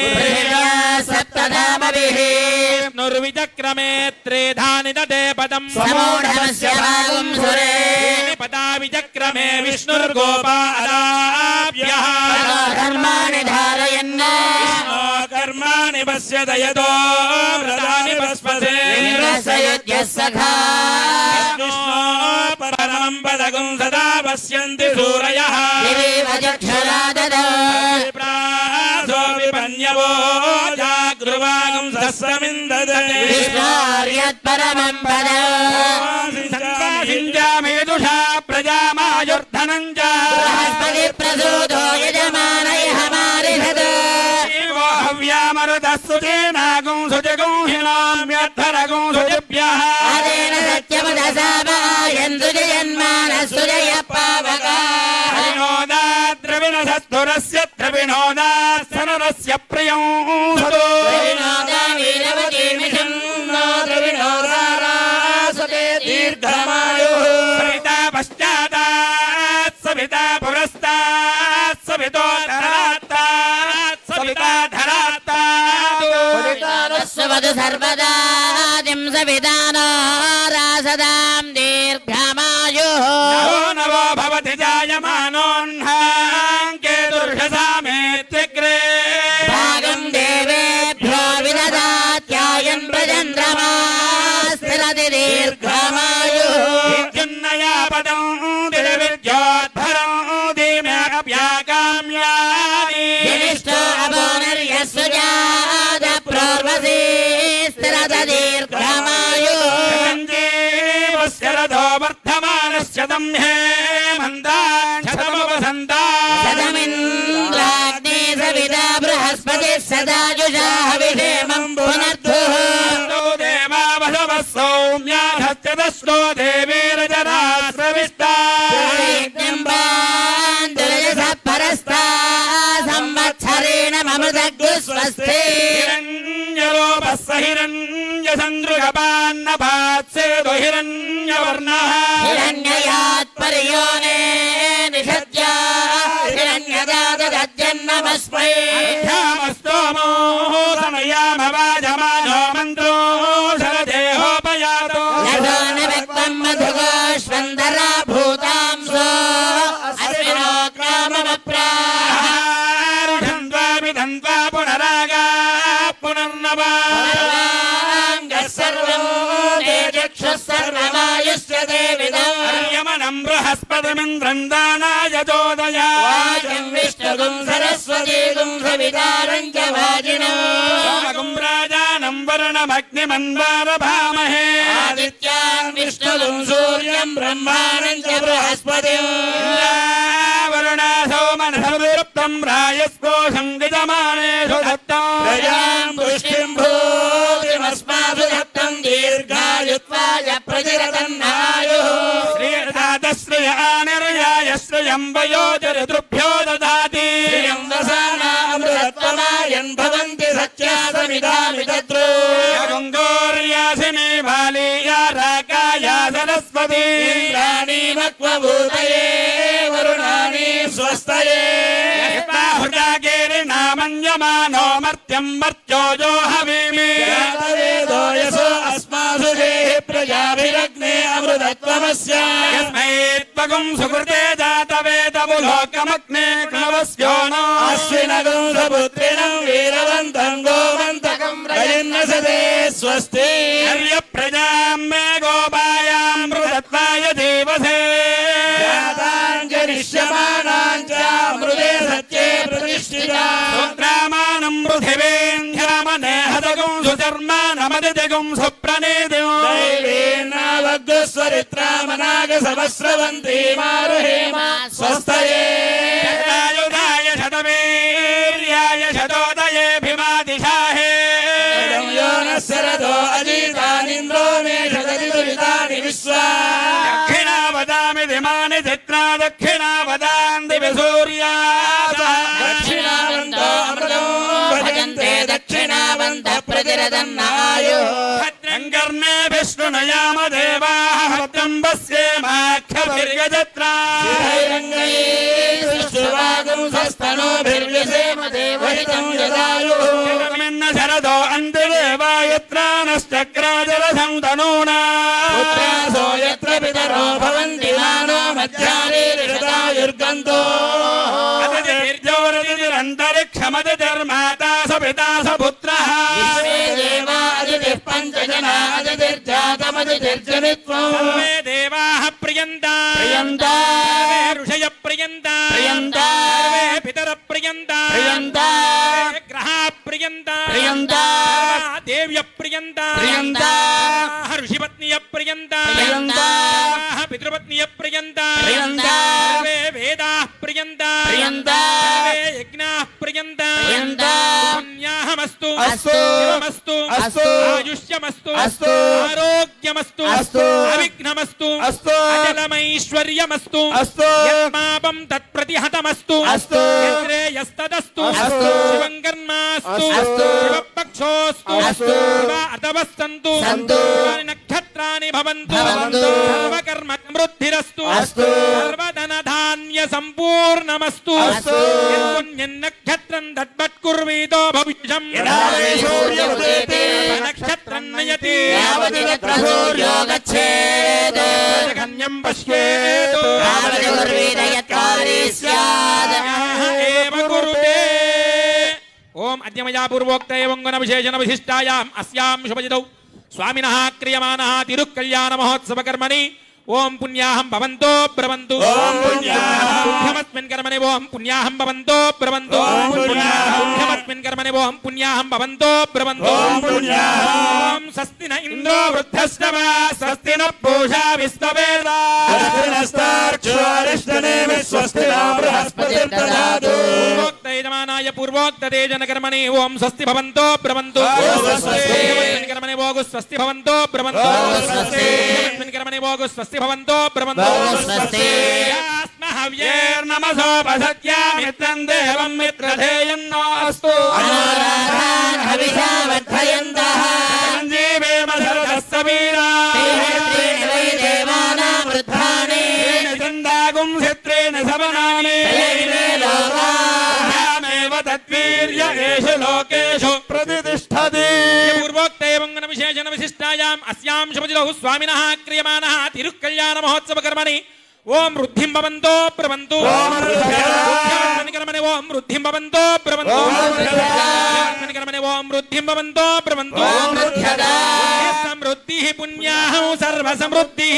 विष्णुर्विचक्रमे त्रेधानि ददे पदं पदा विचक्रमे विष्णुर्गोपादाभ्यः कर्माणि धारयन् कर्माणि पश्यत यतो व्रतानि भस्मसे सखा परमं पदगुं सदा पश्यन्ति सूरयः प्रासो विपन्यवो शत्रुवागं सस्रमिन्ददते विष्णोर्यत्परमं पदम् सिञ्जामेदुषा प्रजामायुर्धनं च बृहस्पति प्रसूतो यजमानय हमारिषत् देवो हव्यामरुतस्तुतेनागुं सुजगुं हिनाम्यद्धरगुं सुजभ्यः अदेन सत्यमुदसामायन्तु जयन्मानस्तुजय पावकाः द्रविणसत्तुरस्य द्रविणोदास्तनरस्य प्रियं सतो द्रविणोदा वीरवतीमिषं नो द्रविणोदारासते दीर्घमायुः सविता पश्चातात् सविता पुरस्तात् सवितोत्तरात्तात् सविता धरात्तात् स्ववतु सर्वदा दिं सवितानो रासदां दीर्घमायुः नवो नवो भवति जायमानोऽह्नाङ्केतुर्षसामेत्यग्रे भागं देवेभ्यो विददात्यायन् प्रचन्द्रमा स्थिरति दीर्घमायुः विद्युन्नया पदं दिविद्योद्भरं धीम्याकाम्यानि विनिष्ठो अवोनर्यस्सु जात प्रोर्वसी स्थिरत दीर्घमायुः सञ्जीवस्य रथो वर्धमानस्य दम्हे मन्दाक्षतमवसन्ता सदमिन्द्राग्ने सविता बृहस्पतिः सदायुषा हविषेमं पुनर्धुः देवा वसवः सौम्याधश्चतश्रो देवीरजराश्रविष्टा यज्ञं बान्धुरजसः परस्ता संवत्सरेण ममृतग्स्वस्थे हिरण्यलोपः हिरण्यसन्द्रुगपान्नपात्सेदो हिरण्यवर्णः हिरण्ययात्पर्योने निषद्या हिरण्यदादजन्नमस्मै ध्यामस्तोमो समयामवाजमानो मन्त्रो शरदेहोपयातो यशो न व्यक्तं मधुगोष्वन्दरा भूतांसो अस्मिनो काममप्राह ृढन्द्वा पुनरागा पुनर्नवा सर्वं ते चक्षुः सर्वमायुष्य देविदम् यमनं बृहस्पतिमिन्द्रं दानाय चोदया वाचं विष्णुगुं सरस्वतीगुं सवितारं च वाजिनम् सोमगुं राजानं वरुणमग्निमन्वारभामहे आदित्यान् विष्णुगुं सूर्यं ब्रह्माणं च बृहस्पतिम् वरुणासो मनसर्वृप्तं रायस्कोशं गजमानेषु दत्तं प्रजां पुष्टिं भूतिमस्मासु दत्तं दीर्घायुत्वाय प्रतिरतन्नायुः श्रीदातश्रिय आनिर्याय श्रियं वयोजऋतुभ्यो ददाति श्रियं वसानामृतत्वमायन् भवन्ति सत्यासमिदामि तत्रो गङ्गोर्यासिनी बालीया राकाया सरस्वती इन्द्राणी मक्वभूतये वरुणानि स्वस्तये हुजागिरिनामन्यमानो मर्त्यं मर्त्यो जो हवीमि वेदो यशो अस्मासु देहि प्रजाभिरग्ने अमृतत्वमस्य यस्मै त्वगुं सुकृते जातवेदमुलोकमग्ने क्लवस्यो नो अश्विनगुं सपुत्रिणं वीरवन्तं गोमन्तकं रयन्नसते स्वस्ति हर्यप्रजां मे गोपायामृतत्वाय देवसे जाताञ्जनिष्यमानाञ्च अमृते सत्ये प्रतिष्ठिता सुद्रामानं पृथिवीन्ध्यामने हतगुं सुचर्मानमदितिगुं सुप्रणीतिं दैवेनावग्स्वरित्रामनागसहस्रवन्ती मारुहेम स्वस्तये शतायुधाय शतवीर्याय शतोदयेऽभिमादिशाहे यो नः शरदो अजीतानिन्द्रो मे शतति दुरितानि विश्वा दक्षिणा वदामि दिमानि चित्रा दक्षिणा वदान्ति सूर्या दक्षिणावन्तो अमृतं भजन्ते दक्षिणावन्तः प्रतिरतन्नायुः भद्रं कर्णेभिः शृणुयाम देवाः भद्रं पश्येमाख्यभिर्यजत्रा सुवागं सस्तनोभिर्यसेम देवहितं यदायुः मिन्न शरदो अन्तिदेवा यत्र नश्चक्राजलसं तनूना पुत्रासो यत्र पितरो भवन्ति मानो मध्यानिर्षदायुर्गन्तो अन्तरिक्षमदिर्माता स पिता स पुत्रः विश्वे देवा अदितिः पञ्चजना अदितिर्जातमदितिर्जनित्वम् सर्वे देवाः प्रियन्ता प्रियन्ता सर्वे ऋषय प्रियन्ता प्रियन्ता सर्वे पितर प्रियन्ता प्रियन्ता सर्वे ग्रहाः प्रियन्ता प्रियन्ता प्रियन्ता ऋषिपत्न्य प्रियन्ता पितृपत्न्य प्रियन्ता सर्वे वेदाः प्रियन्ता सर्वे यज्ञाः प्रियन्ता पुण्याहमस्तु शिवमस्तु आयुष्यमस्तु आरोग्यमस्तु अविघ्नमस्तु अजलमैश्वर्यमस्तु यन्मापं तत्प्रतिहतमस्तु यश्रेयस्तदस्तु शिवं कर्मास्तु शिवपक्षोस्तु शिवा अतवस्तन्तु शिवानि नक्षत्राणि भवन्तु सर्वकर्म समृद्धिरस्तु सर्वधनधान्य सम्पूर्णमस्तु यत्पुण्यन्नक्षत्रं तद्वत्कुर्वीतो भविष्यम् नक्षत्रं नयति जगन्यं पश्येत् एव कुरुते। ओम अद्यमया पूर्वोक्त एवं गुण विशेषण विशिष्टायाम् अस्यां शुभजितौ स्वामिनः क्रियमाणः तिरुक्कल्याण महोत्सव कर्मणि ओम पुण्याहं भवन्तो ब्रवन्तु पुण्यमस्मिन् कर्मणि ओम पुण्याहं भवन्तो ब्रवन्तु पुण्यमस्मिन् कर्मणि ओम पुण्याहं भवन्तो ब्रवन्तु ओम स्वस्ति न इन्द्रो वृद्धस्तवा स्वस्ति न पूषा विश्ववेदा स्वस्ति नस्तार्क्ष्यो अरिष्टनेमिः स्वस्ति न बृहस्पतिर्दधातु। पूर्वोक्त यजमानाय पूर्वोक्त तेजन कर्मणि ओम स्वस्ति भवन्तो ब्रवन्तु कर्मणि भोगु स्वस्ति भवन्तो ब्रवन्तु कर्मणि भोगु स्वस्ति भवन्तो ब्रवन्तो हव्येर्नमसोपसत्या मित्रं देवं मित्रधेयन्नो अस्तु हविषावद्धयन्तः जीवेम शरदस्सवीरा देवानां वृद्धानि चन्दागुं क्षेत्रेण सवनानि लोकामेव तद्वीर्य एषु लोकेषु प्रतिष्ठति। पूर्वोक्त एवं विशेषण विशिष्टायाम् अस्यां शुभजितौ स्वामिनः क्रियमाणः तिरुक्कल्याण महोत्सव कर्मणि ओम वृद्धिं भवन्तो ब्रवन्तु कर्मणि ओम वृद्धिं भवन्तो ब्रवन्तु कर्मणि ओम वृद्धिं भवन्तो ब्रवन्तु समृद्धिः पुण्याहं सर्वसमृद्धिः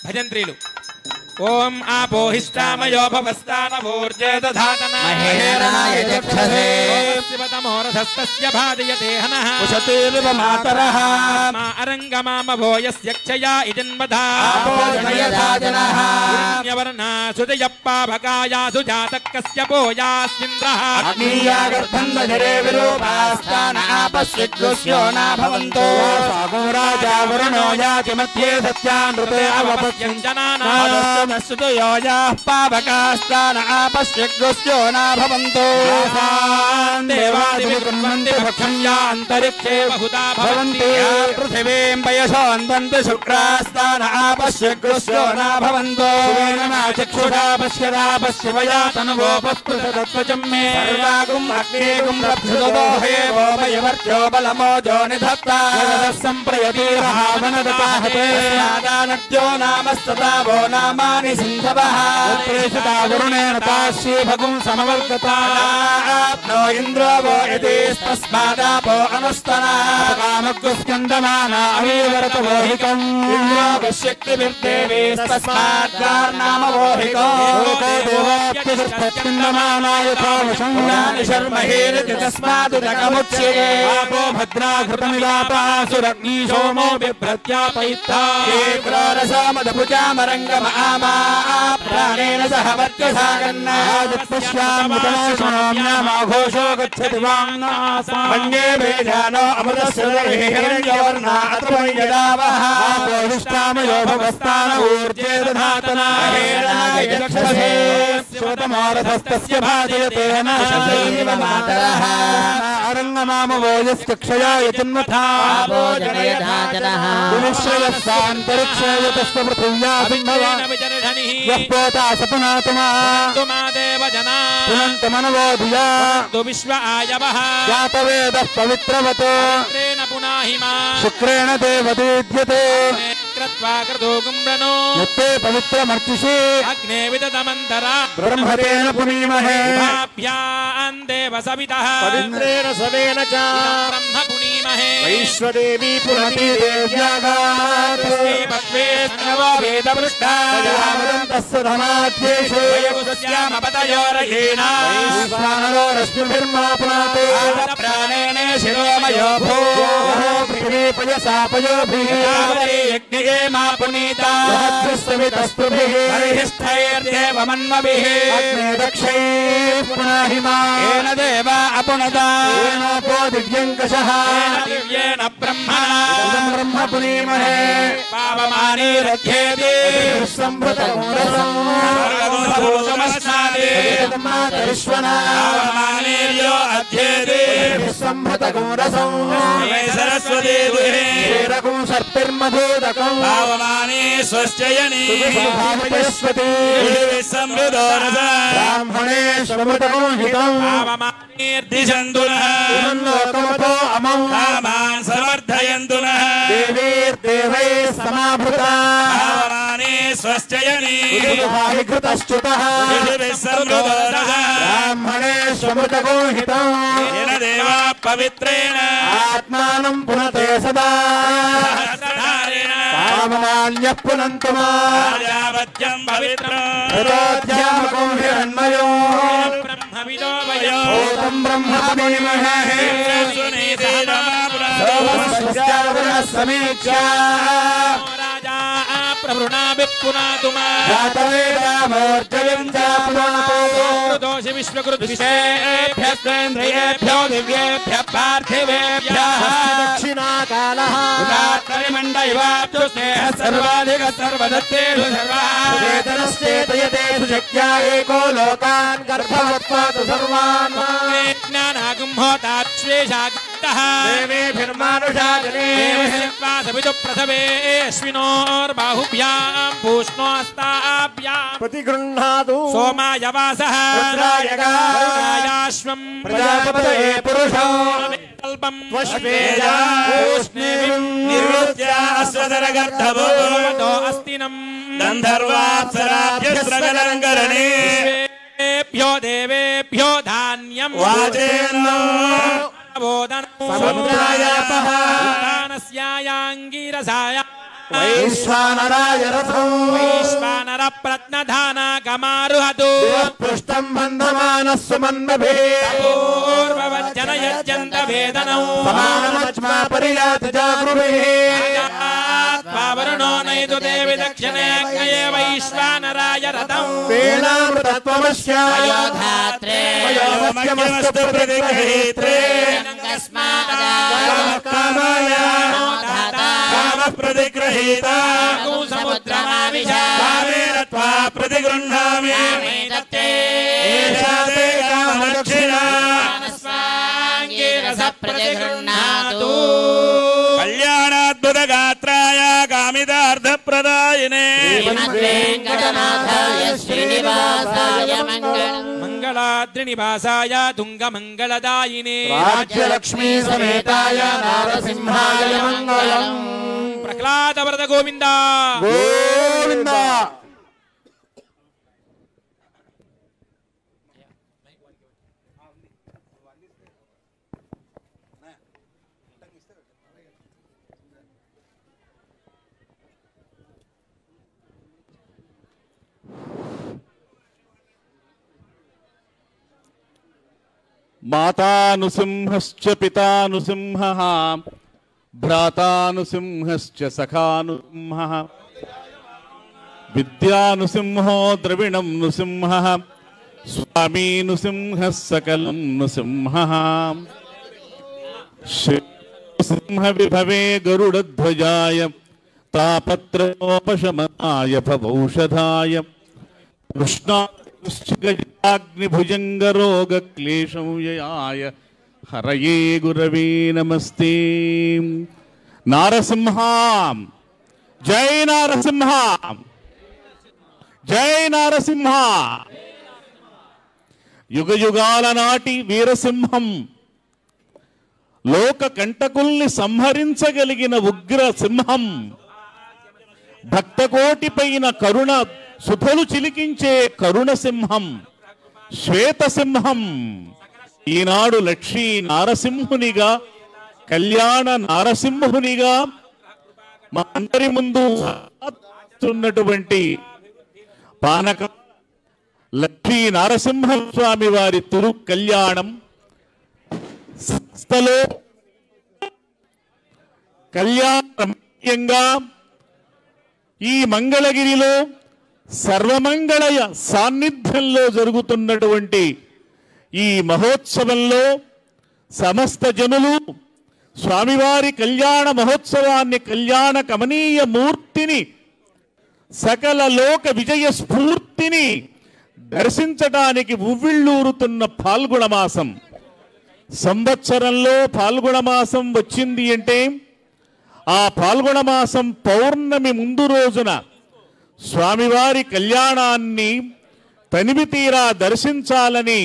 भजन्त्रीलु ओम आपोहिष्टामयो भवस्तानवोर्जे दधातन महेरणाय चक्षसे शिवतमोरथस्तस्य भादयते हनः उशतीरिव मातरः मा अरङ्गमामभो यस्य क्षया इजन्मधा आपोषयधाजनः पुण्यवर्णा सुजयप्पाभकायासु जातकस्य पोयास्मिन्द्रः अग्नीयागर्भन्दधरे विरूपास्तान आपश्यग्रस्यो न भवन्तो राजा वरुणो याति मध्ये सत्यानृते अवपश्यञ्जनानाम् सुतयोजाः पावकास्तान आपश्यग्रस्यो न भवन्तो देवादिविकुर्वन्ति भक्षं या अन्तरिक्षे बहुधा भवन्ति पृथिवीं पयशोऽन्वन्ति शुक्रास्तान आपश्यग्रस्यो न भवन्तो चक्षुषा पश्यदा पश्यवया तनुवोपस्पृशदत्वचं मे सर्वागुम् अग्निगुं रक्षुतो हेवो वयवर्त्यो बलमोजो निधत्ता सम्प्रयतीरः वनदताहते स्यादानद्यो नामस्तता वो नामानि सिन्धवः प्रेषिता वरुणेन तास्ये भगुं समवर्गता नो इन्द्रो वो यतेस्तस्मादापो अनुस्तना कामग्रस्कन्दमाना अवीवरत वोहिकम् इन्द्रो वश्यक्तिभिर्देवेस्तस्माद्गार्नाम वोहिको देवोऽप्यस्कन्दमाना यथा वशं शर्महेरिति तस्मादुदकमुच्यते आपो भद्राघृतमिवापासुरग्नी सोमो बिभ्रत्यापयित्वा रसामदभुजामरङ्गम आमा प्राणेन सह वर्त्यसागन्नादपश्यामृतमाघोषो गच्छति वाङ्नासामन्ये भेजानो अमृतस्य हिरण्यवर्णा अत्रमयदावः पोहिष्टामयो भवस्तान ऊर्जे दधातना हेरणाय चक्षसे श्रोतमारथस्तस्य भाजयते न मातरः अरङ्गमामवो यस्य क्षयाय जन्मथा विनिश्रयस्तान्तरिक्षे यतस्य पृथिव्या यः पोता सपुनातुमा पुनन्तमनवो धिया विश्व आयवः जातवेदः पवित्रवत् शुक्रेण देवदीद्यते यत्ते पवित्रमर्चिषे अग्ने विदधमन्तरा ब्रह्मतेन पुनीमहे देव सवितः पवित्रेण सवेन च ब्रह्म पुनीमहे वैश्वदेवी पुनति देव्यागात् वेदपृष्ठायामदन्तस्य धनाद्येषे वैश्वानरो रश्मिभिर्मा पुनाते प्राणेन शिरोमयो भो यज्ञे मा पुनीता हरिष्ठैर्देवमन्मभिः येन देवा अपुनता दिव्यङ्कषः दिव्येन ब्रह्मणा पुनीमहे पावमाने रथ्येति पावमानेर्यो अध्येति सरस्वती सर्पिर्मधोदकं पावमाने स्वश्चयनि संवृतो ब्राह्मणे स्वमृतमोहितं पावमानेर्दिशन्तु नः लोकमतो अमौ कामान् समर्थयन्तु नः देवैर्देवैः समाभृता पावमाने स्वश्चयनि घृतश्च्युतः ब्राह्मणे स्वमृतमोहितं येन देवा पवित्रेण आत्मानं पुनते सदा पावनान्यः पुनन्तु मायावत्यं पवित्रं हिरण्मयो ब्रह्मविदो वयो भूतं ब्रह्म पुनीमहे समीक्षा राजा प्रवृणा विपुनातु मातवेदामोर्जयं दोषि विश्वकृद्विषेभ्यस्तेन्द्रियेभ्यो दिव्येभ्यः पार्थिवेभ्यः दक्षिणाकालः मंडयवाप्तु स्नेह सर्वाधिक सर्वदत्तेषु सर्वाः शक्या एको लोकान् गर्भवत्पातु सर्वान् ज्ञानागुम्होताश्वेषागतः देवेभिर्मानुषाजने सवितु प्रथमेऽश्विनोर्बाहुभ्यां पूष्णोऽस्ताभ्यां प्रतिगृह्णातु सोमाय वासः रुद्रायाश्वं प्रजापतये पुरुषो कल्पं त्वष्वेजा निर्वृत्या अस्वदरगर्धवो अस्तिनं गन्धर्वाप्सराभ्यस्रगलङ्करणे भ्यो देवेभ्यो धान्यं वाजेनो बोधनस्यायाङ्गिरसाय वैश्वानराय रथो वैश्वानर प्रत्नधाना गमारुहतु पृष्ठं बन्धमानः सुमन्मभे पूर्ववज्जन यज्जन्त वेदनौ समानमच्मा परियाति जागृभिः पावरुणो नैतु देवि दक्षिणे अग्नये वैश्वानराय रथं वेलामृतत्वमस्यायोधात्रे वयोमस्यमस्तु प्रतिगृहीत्रे कामाय प्रतिगृहीता समुद्रमाविषामेन त्वा प्रतिगृह्णामि एषा ते कामदक्षिणा प्रतिगृह्णातु कल्याणाद्भुतगात्राय कामितार्थप्रदायिने वेङ्कटनाथाय श्रीनिवासाय मंगलाद्रिनिवासाय तुंगमंगलदायिने राज्यलक्ष्मी समेताय नारसिंहाय मंगलम् प्रह्लाद वरद गोविंद गोविंद मातानुसिंहश्च पितानुसिंहः भ्रातानुसिंहश्च सखानुसिंहः विद्यानुसिंहो द्रविणं नुसिंहः स्वामी नुसिंहः सकलं नुसिंहः सिंह विभवे गरुडध्वजाय तापत्रयोपशमनाय भवौषधाय कृष्णाग्निभुजङ्गरोगक्लेशव्ययाय हरये गुरवे नमस्ते। नारसिंहां जय नारसिंहां जय नारसिंह యుగ యుగాల నాటి వీరసింహం లోక కంటకుల్ని సంహరించగలిగిన ఉగ్ర సింహం భక్తకోటి పైన కరుణ సుధలు చిలికించే కరుణ సింహం శ్వేత సింహం ఈనాడు లక్ష్మీ నారసింహునిగా కళ్యాణ నారసింహునిగా మా అందరి ముందు ఉన్నటువంటి పానక లక్ష్మీ నారసింహస్వామి వారి తిరు కళ్యాణం సంస్థలో కళ్యాణంగా ఈ మంగళగిరిలో సర్వమంగళ సాన్నిధ్యంలో జరుగుతున్నటువంటి ఈ మహోత్సవంలో సమస్త జనులు స్వామివారి కళ్యాణ మహోత్సవాన్ని, కళ్యాణ కమనీయ మూర్తిని, సకల లోక విజయ స్ఫూర్తిని దర్శించడానికి ఉవ్విళ్ళూరుతున్న పాల్గొణ మాసం. సంవత్సరంలో పాల్గొణ మాసం వచ్చింది అంటే ఆ పాల్గొణ మాసం పౌర్ణమి ముందు రోజున స్వామివారి కళ్యాణాన్ని తనివి తీరా దర్శించాలని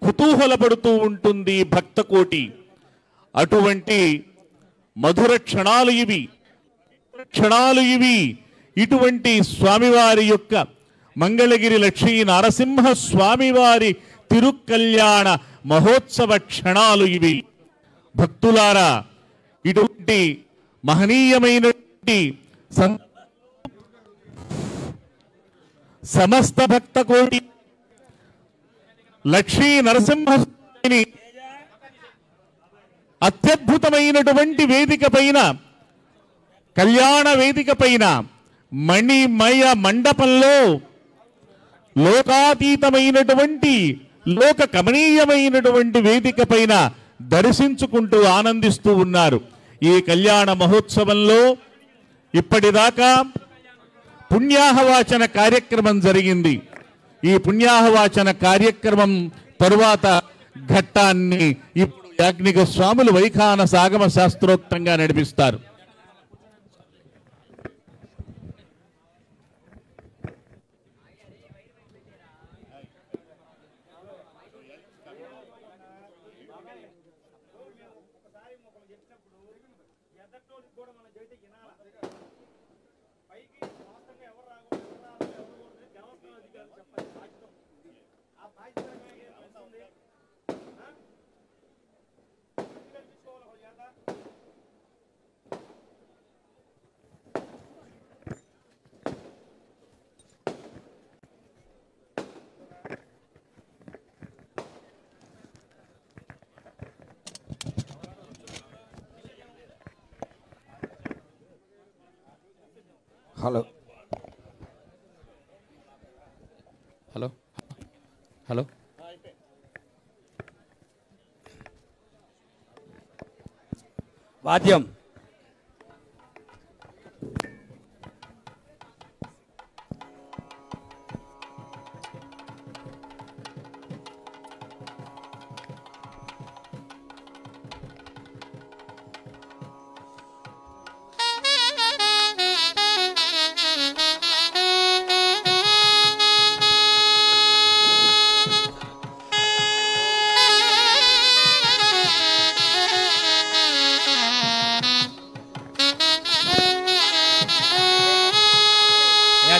కుతూహలపడుతూ ఉంటుంది భక్తకోటి. అటువంటి మధుర క్షణాలు ఇవి. ఇటువంటి స్వామివారి యొక్క మంగళగిరి లక్ష్మీ నరసింహ స్వామివారి తిరుకల్యాణ మహోత్సవ క్షణాలు ఇవి. భక్తులారా, ఇటువంటి మహనీయమైనటువంటి సమస్త భక్త కోటి లక్ష్మీ నరసింహస్వామిని అత్యద్భుతమైనటువంటి వేదిక పైన, కళ్యాణ వేదిక పైన, మణిమయ మండపంలో లోకాతీతమైనటువంటి, లోక కమనీయమైనటువంటి వేదిక పైన దర్శించుకుంటూ ఆనందిస్తూ ఉన్నారు. ఈ కళ్యాణ మహోత్సవంలో ఇప్పటిదాకా పుణ్యాహవాచన కార్యక్రమం జరిగింది. ఈ పుణ్యాహవాచన కార్యక్రమం తరువాత ఘట్టాన్ని ఇప్పుడు యాజ్ఞిక స్వాములు వైఖాన సాగమ శాస్త్రోక్తంగా నడిపిస్తారు. హలో హలో హలో వాద్యం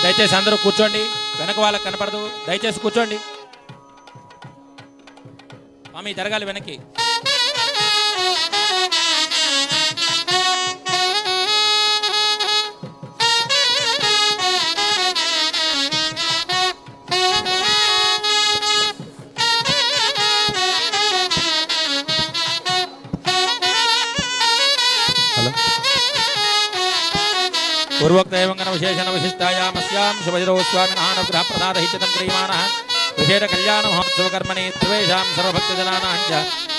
దయచేసి అందరూ కూర్చోండి. వెనక వాళ్ళకి కనపడదు, దయచేసి కూర్చోండి. స్వామి జరగాలి వెనక్కి. పూర్వోక్త ఏవంగన విశేషణ విశిష్టాయామస్యాం శుభజరో స్వామినః ప్రసాదహితం క్రియమాణః విశేష కళ్యాణ మహోత్సవ కర్మణి త్వేషాం సర్వభక్తజనానాం చ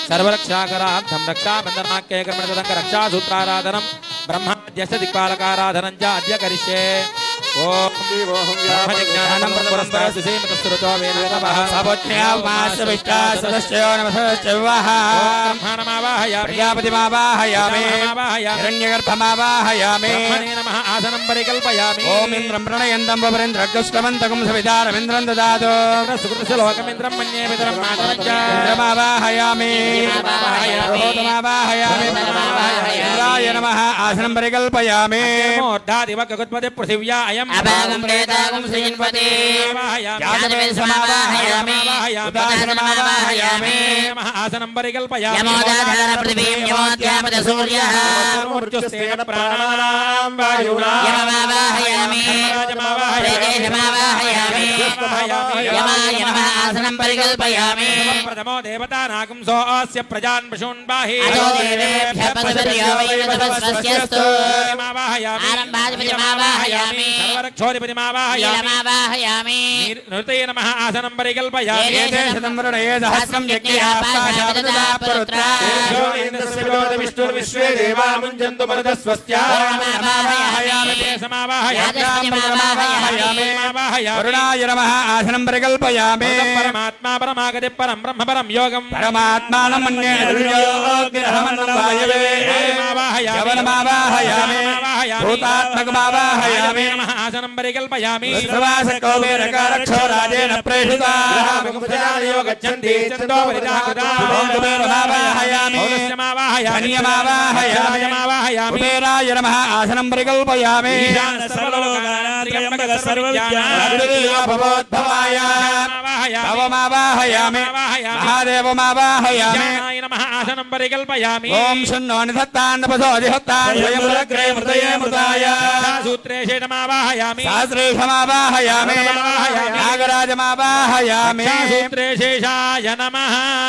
సర్వరక్షాకరార్థం రక్షాబంధనాఖ్యే కర్మణి తదంగ రక్షాసూత్రారాధనం బ్రహ్మాద్యస్య దిక్పాలకారాధనం చ అద్య కరిష్యే. ఓం బ్రహ్మజిజ్ఞానం పురస్కారసుసేమతస్సురుతో వేదవః సపత్న్యామాసవిష్టాసదశ్చయో నమః బ్రహ్మాణమావాహయామి ప్రజాపతిమావాహయామి హిరణ్యగర్భమావాహయామి బ్రహ్మణే నమః ఆసనం పరికల్పయామి. ఓం ఇంద్రం ప్రణయంతం వరేంద్రగ్రస్కవంతకం సవితారమింద్రం దదాతు సుకృతశ్లోకమింద్రం మన్యే పితరం మాతరం చ ఇంద్రమావాహయామి రోహతమావాహయామి ఇంద్రాయ నమః ఆసనం పరికల్పయామి. మూర్ధాదివ గగత్పదే పృథివ్యా అయం अभागं प्रेतागं श्रीन्पते जातवेदसमावाहयामि उदासनमावाहयामि आसनं परिकल्पयामि यमोदाधार पृथिवीं यमोऽध्यापद सूर्यः ऊर्जुस्तेन प्राणानां वायुना यममावाहयामि प्रेतेशमावाहयामि यमाय नमः आसनं परिकल्पयामि प्रथमो देवतानागं सोऽस्य प्रजान् पशून् बाहि अतो देवेभ्यः पशुपतियो वै तपस्वस्यस्तु आरम्भाधिपतिमावाहयामि सर्वरक्षोधिपतिमावाहयामि नीलमावाहयामि नृते नमः आसनं परिकल्पयामि एते शतं वरुणये सहस्रं विष्णुर्विश्वे देवा मुञ्चन्तु मरुतस्वस्या वरुणाय नमः आसनं परिकल्पयामि परमात्मा परमागति परं ब्रह्म परं योगं परमात्मानं मन्ये यवनमावाहयामि भूतात्मकमावाहयामि नमः आसनं परिकल्पयामि राजेन प्रेषिता गच्छन्ति कुबेराय नमः आसनं परिकल्पयामि भवोद्भवाय भवमावाहयामि महादेवमावाहयामि नमः आसनं परिकल्पयामि ॐ शन्नो निधत्तान्नपसो अधिहत्तान् स्वयंग्रे मृतये मृताय सूत्रे शेषमावाहयामि सहस्रेशमावाहयामि नागराजमावाहयामि सूत्रे शेषाय नमः।